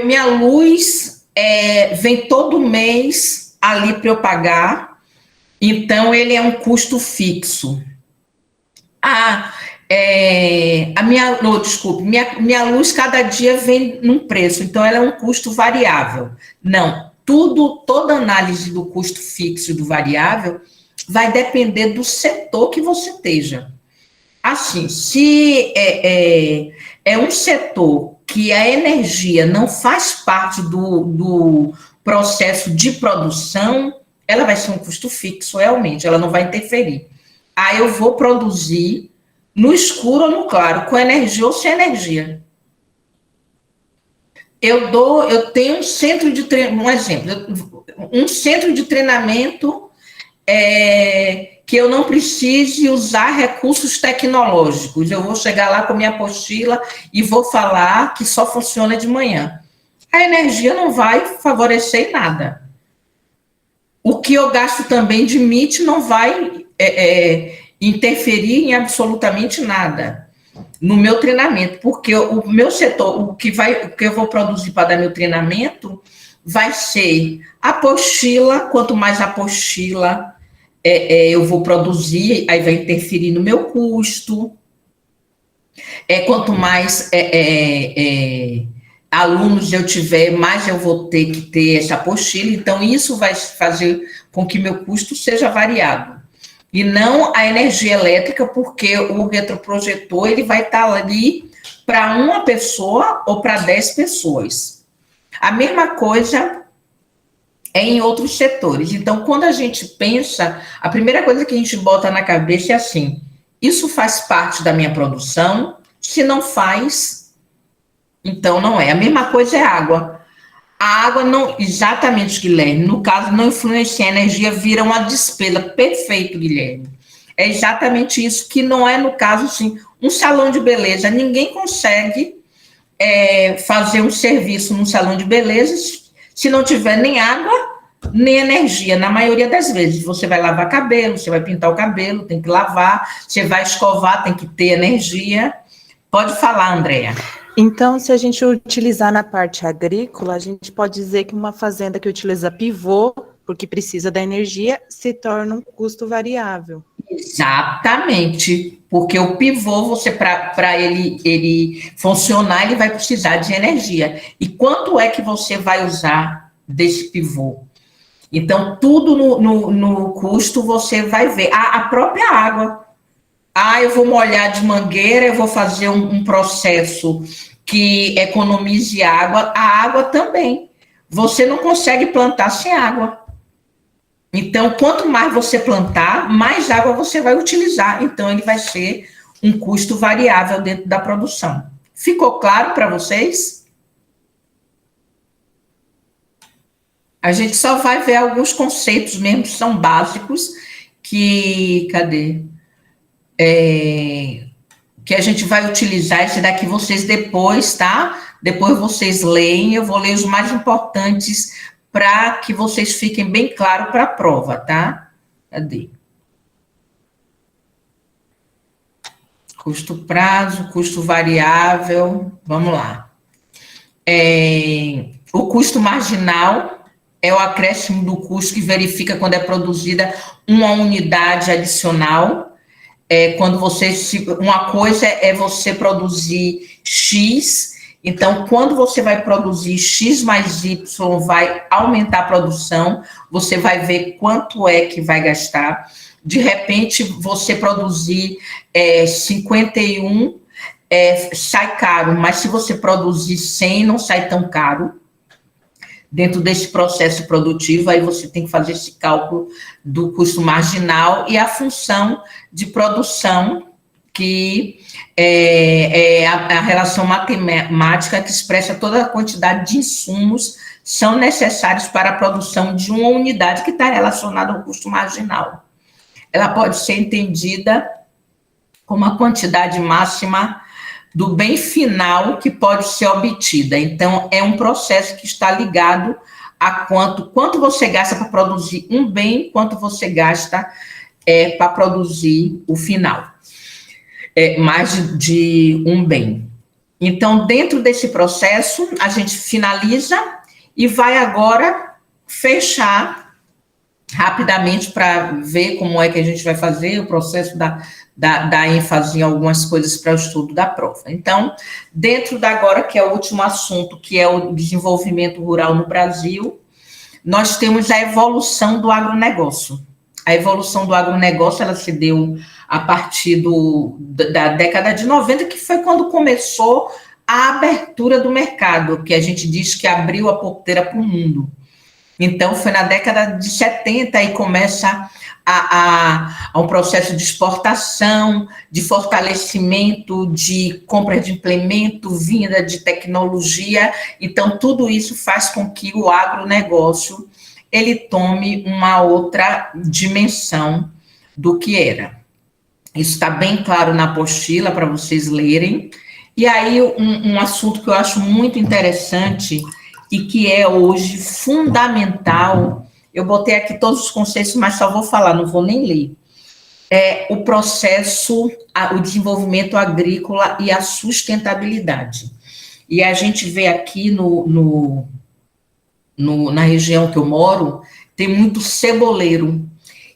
minha luz vem todo mês ali para eu pagar, então ele é um custo fixo. Minha luz cada dia vem num preço, então ela é um custo variável. Não, toda análise do custo fixo e do variável vai depender do setor que você esteja. Assim, se é um setor que a energia não faz parte do processo de produção, ela vai ser um custo fixo, realmente, ela não vai interferir. Aí eu vou produzir no escuro ou no claro, com energia ou sem energia. Eu tenho um centro de treinamento, um exemplo, um centro de treinamento que eu não precise usar recursos tecnológicos. Eu vou chegar lá com minha apostila e vou falar que só funciona de manhã. A energia não vai favorecer em nada. O que eu gasto também de MIT não vai interferir em absolutamente nada no meu treinamento, porque o meu setor, o que eu vou produzir para dar meu treinamento, vai ser apostila. Quanto mais apostila eu vou produzir, aí vai interferir no meu custo. Quanto mais alunos eu tiver, mais eu vou ter que ter essa apostila, então isso vai fazer com que meu custo seja variado. E não a energia elétrica, porque o retroprojetor ele vai estar ali para uma pessoa ou para 10 pessoas. A mesma coisa em outros setores. Então, quando a gente pensa, a primeira coisa que a gente bota na cabeça é assim: isso faz parte da minha produção? Se não faz, então não é. A mesma coisa é água. A água não, exatamente, Guilherme, no caso, não influencia a energia, vira uma despesa. Perfeito, Guilherme. É exatamente isso, que não é, no caso, assim, um salão de beleza. Ninguém consegue fazer um serviço num salão de beleza se não tiver nem água, nem energia. Na maioria das vezes, você vai lavar cabelo, você vai pintar o cabelo, tem que lavar, você vai escovar, tem que ter energia. Pode falar, Andréa. Então, se a gente utilizar na parte agrícola, a gente pode dizer que uma fazenda que utiliza pivô, porque precisa da energia, se torna um custo variável. Exatamente, porque o pivô, para ele funcionar, ele vai precisar de energia. E quanto é que você vai usar desse pivô? Então, tudo no custo você vai ver. A própria água. Eu vou molhar de mangueira, eu vou fazer um processo que economize água. A água também. Você não consegue plantar sem água. Então, quanto mais você plantar, mais água você vai utilizar. Então, ele vai ser um custo variável dentro da produção. Ficou claro para vocês? A gente só vai ver alguns conceitos mesmo, que são básicos, que a gente vai utilizar. Esse daqui vocês depois, tá? Depois vocês leem, eu vou ler os mais importantes para que vocês fiquem bem claros para a prova, tá? Custo prazo, custo variável, vamos lá. O custo marginal é o acréscimo do custo que verifica quando é produzida uma unidade adicional. Quando uma coisa é você produzir X, então, quando você vai produzir X mais Y, vai aumentar a produção, você vai ver quanto é que vai gastar. De repente, você produzir 51, sai caro, mas se você produzir 100, não sai tão caro. Dentro desse processo produtivo, aí você tem que fazer esse cálculo do custo marginal e a função de produção, que é a relação matemática que expressa toda a quantidade de insumos são necessários para a produção de uma unidade que está relacionada ao custo marginal. Ela pode ser entendida como a quantidade máxima do bem final que pode ser obtida. Então, é um processo que está ligado a quanto você gasta para produzir um bem, quanto você gasta para produzir o final. Mais de um bem. Então, dentro desse processo, a gente finaliza e vai agora fechar rapidamente para ver como é que a gente vai fazer o processo da ênfase em algumas coisas para o estudo da prova. Então, dentro da agora, que é o último assunto, que é o desenvolvimento rural no Brasil, nós temos a evolução do agronegócio. A evolução do agronegócio, ela se deu a partir da década de 90, que foi quando começou a abertura do mercado, que a gente diz que abriu a porteira para o mundo. Então, foi na década de 70 e começa a um processo de exportação, de fortalecimento, de compra de implemento, vinda de tecnologia. Então, tudo isso faz com que o agronegócio ele tome uma outra dimensão do que era. Isso está bem claro na apostila para vocês lerem. E aí, um assunto que eu acho muito interessante e que é hoje fundamental, eu botei aqui todos os conceitos, mas só vou falar, não vou nem ler, é o processo, o desenvolvimento agrícola e a sustentabilidade. E a gente vê aqui na região que eu moro, tem muito ceboleiro,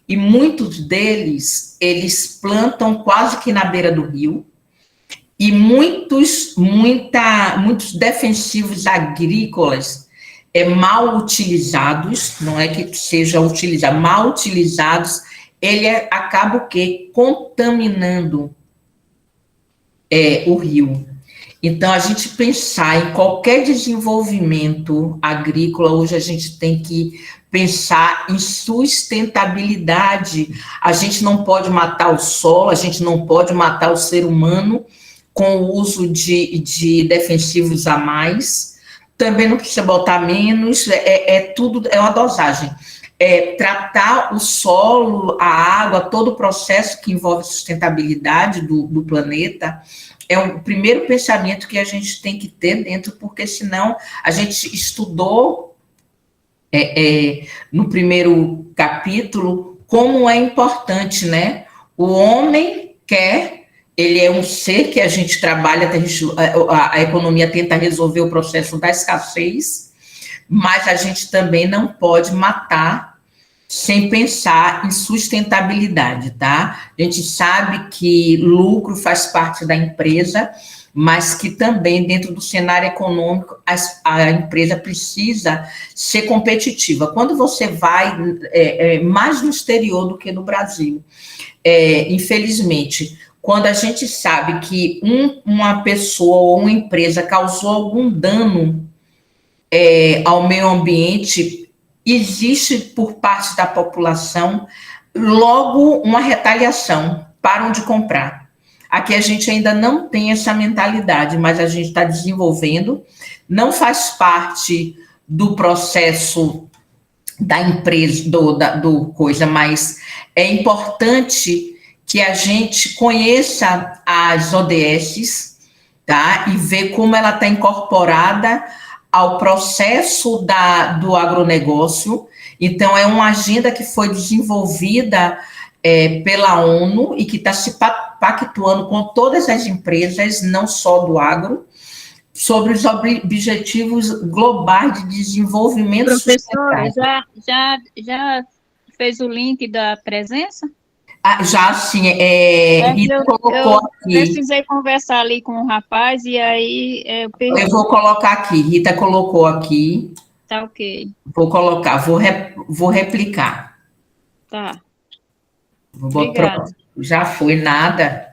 e muitos deles, eles plantam quase que na beira do rio, e muitos defensivos agrícolas mal utilizados, não é que seja utilizado, mal utilizados, ele acaba o quê? Contaminando o rio. Então, a gente pensar em qualquer desenvolvimento agrícola, hoje a gente tem que pensar em sustentabilidade. A gente não pode matar o solo, a gente não pode matar o ser humano com o uso de defensivos a mais. Também não precisa botar menos, tudo, é uma dosagem. Tratar o solo, a água, todo o processo que envolve sustentabilidade do planeta, é o primeiro pensamento que a gente tem que ter dentro, porque senão a gente estudou no primeiro capítulo como é importante, né? O homem ele é um ser que a gente trabalha, a economia tenta resolver o processo da escassez, mas a gente também não pode matar sem pensar em sustentabilidade, tá? A gente sabe que lucro faz parte da empresa, mas que também, dentro do cenário econômico, a empresa precisa ser competitiva. Quando você vai, mais no exterior do que no Brasil, infelizmente, quando a gente sabe que uma pessoa ou uma empresa causou algum dano ao meio ambiente, existe por parte da população logo uma retaliação, param de comprar. Aqui a gente ainda não tem essa mentalidade, mas a gente está desenvolvendo, não faz parte do processo da empresa, mas é importante que a gente conheça as ODS, tá? E ver como ela está incorporada ao processo do agronegócio. Então, é uma agenda que foi desenvolvida pela ONU e que está se pactuando com todas as empresas, não só do agro, sobre os objetivos globais de desenvolvimento sustentável. Professora, já fez o link da presença? Já, sim. Rita colocou aqui. Precisei conversar ali com o rapaz e aí eu perdi. Eu vou colocar aqui. Rita colocou aqui. Tá ok. Vou colocar, vou replicar. Tá. Obrigada. Já foi, nada.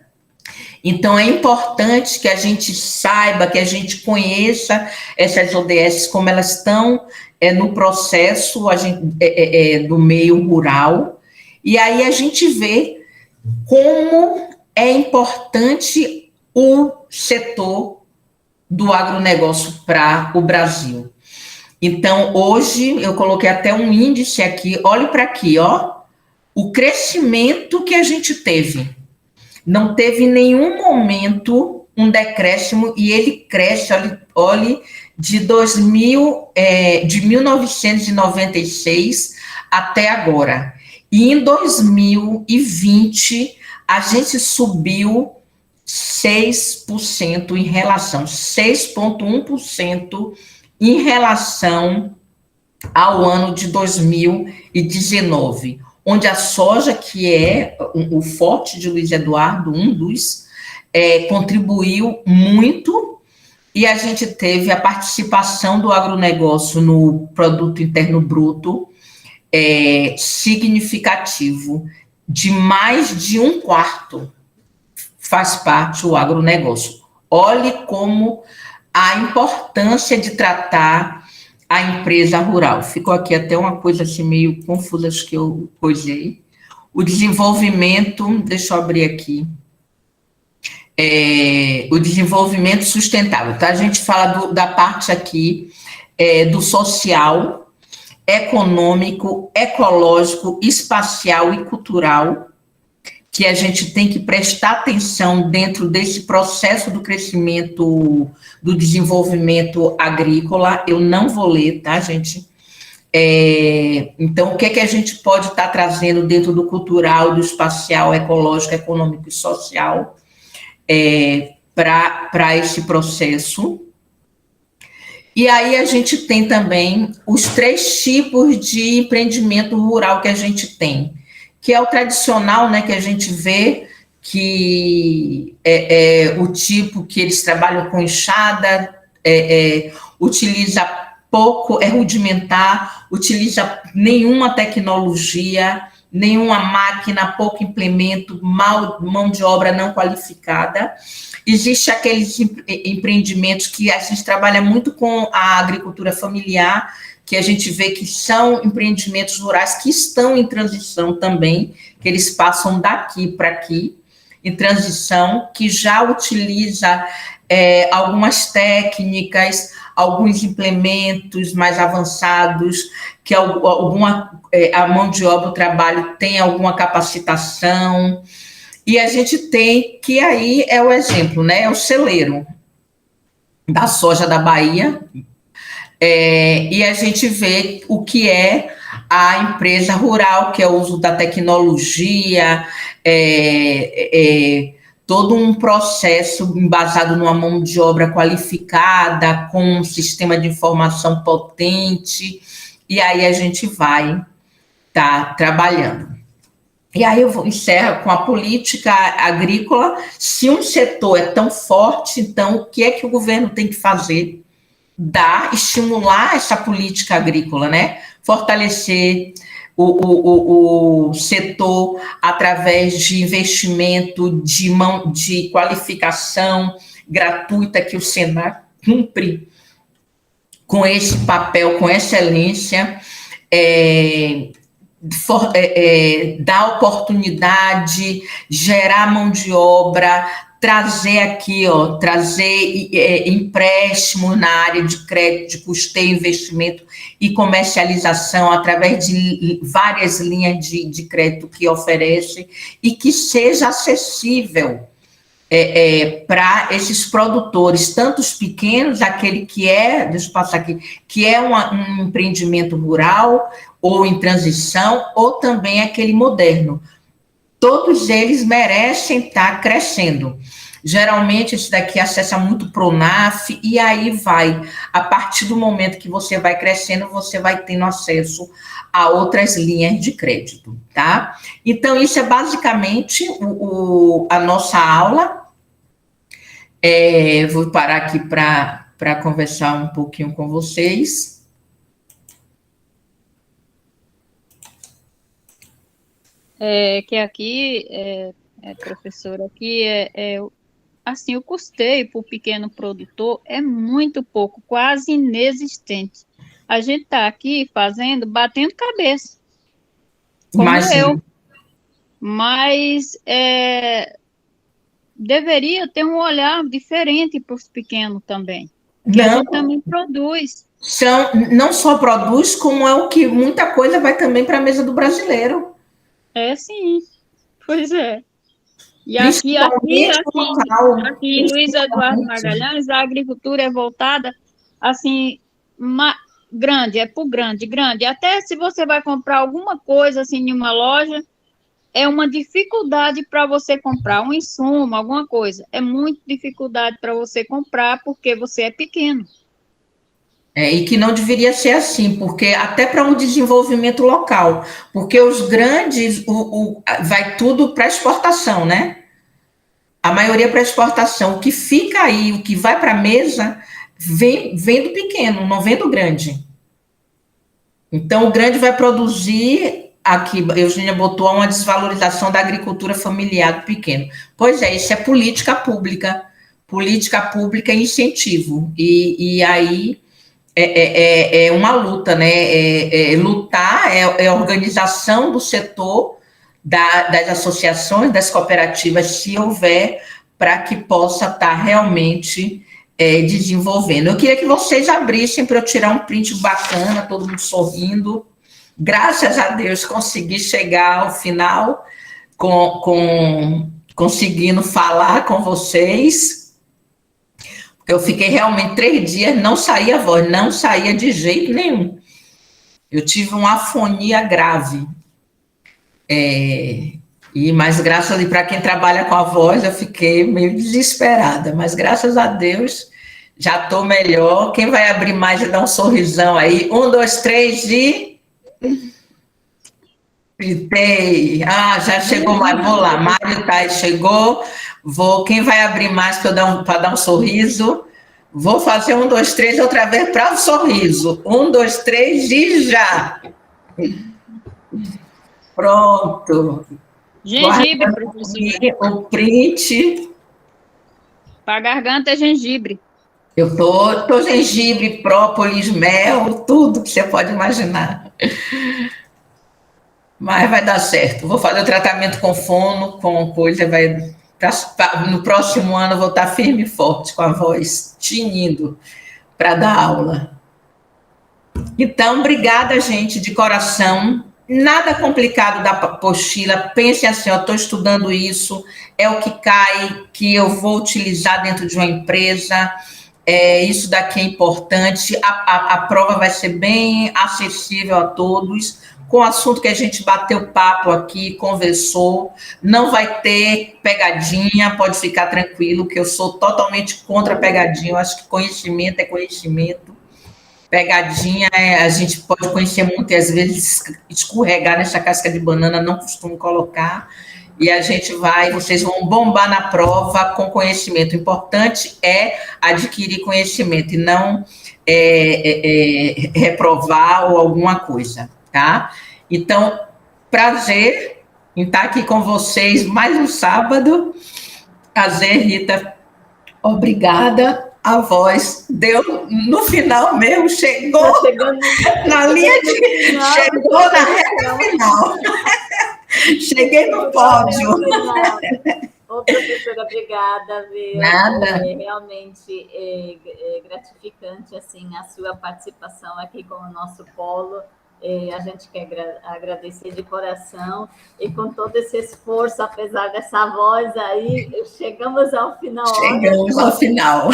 Então, é importante que a gente saiba, que a gente conheça essas ODS, como elas estão no processo do meio rural. E aí a gente vê como é importante o setor do agronegócio para o Brasil. Então, hoje, eu coloquei até um índice aqui, olhe para aqui, ó, o crescimento que a gente teve. Não teve em nenhum momento um decréscimo, e ele cresce, olhe de 1996 até agora. E em 2020, a gente subiu 6% em relação, 6,1% em relação ao ano de 2019, onde a soja, que é o forte de Luiz Eduardo, um dos, contribuiu muito, e a gente teve a participação do agronegócio no produto interno bruto significativo, de mais de um quarto faz parte o agronegócio. Olhe como a importância de tratar a empresa rural. Ficou aqui até uma coisa assim meio confusa, acho que eu coisei. O desenvolvimento, deixa eu abrir aqui, o desenvolvimento sustentável, tá? A gente fala da parte aqui do social, econômico, ecológico, espacial e cultural, que a gente tem que prestar atenção dentro desse processo do crescimento, do desenvolvimento agrícola. Eu não vou ler, tá, gente? Então, o que é que a gente pode estar trazendo dentro do cultural, do espacial, ecológico, econômico e social para esse processo? E aí a gente tem também os 3 tipos de empreendimento rural que a gente tem, que é o tradicional, né, que a gente vê que é o tipo que eles trabalham com enxada, utiliza pouco, é rudimentar, utiliza nenhuma tecnologia, nenhuma máquina, pouco implemento, mão de obra não qualificada. Existe aqueles empreendimentos que a gente trabalha muito com a agricultura familiar, que a gente vê que são empreendimentos rurais que estão em transição também, que eles passam daqui para aqui, em transição, que já utiliza algumas técnicas, alguns implementos mais avançados, que a mão de obra, o trabalho tem alguma capacitação. E a gente tem, que aí é o exemplo, né? É o celeiro da soja da Bahia, e a gente vê o que é a empresa rural, que é o uso da tecnologia, todo um processo embasado numa mão de obra qualificada, com um sistema de informação potente, e aí a gente vai estar trabalhando. E aí eu encerro com a política agrícola. Se um setor é tão forte, então o que é que o governo tem que fazer? Estimular essa política agrícola, né? Fortalecer o setor através de investimento, de qualificação gratuita, que o Senar cumpre com esse papel, com excelência, dar oportunidade, gerar mão de obra, trazer aqui, trazer empréstimo na área de crédito, de custeio, investimento e comercialização através de várias linhas de crédito que oferece e que seja acessível para esses produtores, tanto os pequenos, aquele que deixa eu passar aqui, que é um empreendimento rural ou em transição, ou também aquele moderno. Todos eles merecem estar crescendo. Geralmente, esse daqui acessa muito Pronaf, e aí a partir do momento que você vai crescendo, você vai tendo acesso a outras linhas de crédito, tá? Então, isso é basicamente a nossa aula. Vou parar aqui para conversar um pouquinho com vocês. Que aqui, professora, aqui assim, o custeio para o pequeno produtor é muito pouco, quase inexistente. A gente está aqui batendo cabeça, como eu, mas deveria ter um olhar diferente para os pequenos também, que a gente também produz. Não só produz, como é o que muita coisa vai também para a mesa do brasileiro. Sim, pois é. E aqui em Luiz Eduardo Magalhães, a agricultura é voltada, assim, grande, por grande. Até se você vai comprar alguma coisa, assim, em uma loja, é uma dificuldade para você comprar um insumo, alguma coisa. É muita dificuldade para você comprar, porque você é pequeno. E que não deveria ser assim, porque até para um desenvolvimento local, porque os grandes vai tudo para exportação, né? A maioria para exportação. O que fica aí, o que vai para a mesa, vem do pequeno, não vem do grande. Então, o grande vai produzir, aqui, a Eugênia botou uma desvalorização da agricultura familiar do pequeno. Pois é, isso é política pública e incentivo. E aí é uma luta, né? Lutar é a organização do setor, das associações, das cooperativas, se houver, para que possa estar realmente desenvolvendo. Eu queria que vocês abrissem para eu tirar um print bacana, todo mundo sorrindo. Graças a Deus consegui chegar ao final conseguindo falar com vocês. Eu fiquei realmente 3 dias, não saía a voz, não saía de jeito nenhum. Eu tive uma afonia grave. Mas graças a Deus, para quem trabalha com a voz, eu fiquei meio desesperada, mas graças a Deus já estou melhor. Quem vai abrir mais e dar um sorrisão aí? 1, 2, 3 e... Gritei. Já chegou mais. Vou lá. Mário Tais chegou. Quem vai abrir mais para dar um sorriso? Vou fazer 1, 2, 3 outra vez para o sorriso. 1, 2, 3 e já. Pronto. Gengibre, professora. O print. Para a garganta é gengibre. Eu tô gengibre, própolis, mel, tudo que você pode imaginar. Mas vai dar certo. Vou fazer o tratamento com fono, com coisa, no próximo ano eu vou estar firme e forte, com a voz tinindo, para dar aula. Então, obrigada, gente, de coração. Nada complicado da apostila. Pense assim, eu estou estudando isso, é o que cai, que eu vou utilizar dentro de uma empresa. Isso daqui é importante. A prova vai ser bem acessível a todos, com o assunto que a gente bateu papo aqui, conversou. Não vai ter pegadinha, pode ficar tranquilo, que eu sou totalmente contra pegadinha. Eu acho que conhecimento é conhecimento. Pegadinha, a gente pode conhecer muito e às vezes escorregar nessa casca de banana, não costumo colocar, e vocês vão bombar na prova com conhecimento. O importante é adquirir conhecimento e não reprovar ou alguma coisa, tá? Então, prazer em estar aqui com vocês mais um sábado. Prazer, Rita. Obrigada. A voz deu no final mesmo, chegou na linha chegou na reta final. Cheguei no pódio. Ô, professora, obrigada, viu? Nada. Realmente gratificante, assim, a sua participação aqui com o nosso polo. A gente quer agradecer de coração e com todo esse esforço, apesar dessa voz aí, chegamos ao final. Chegamos ao final.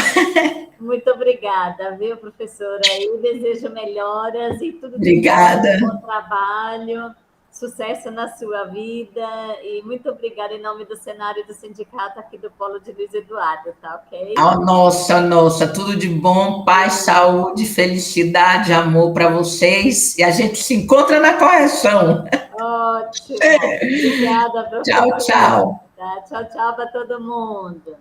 Muito obrigada, viu, professora? Eu desejo melhoras e tudo de Obrigada. bom trabalho, sucesso na sua vida e muito obrigada em nome do cenário do sindicato aqui do Polo de Luiz Eduardo, tá ok? Nossa, tudo de bom, paz, saúde, felicidade, amor para vocês e a gente se encontra na correção. Ótimo, obrigada, professora. Tchau. Tchau para todo mundo.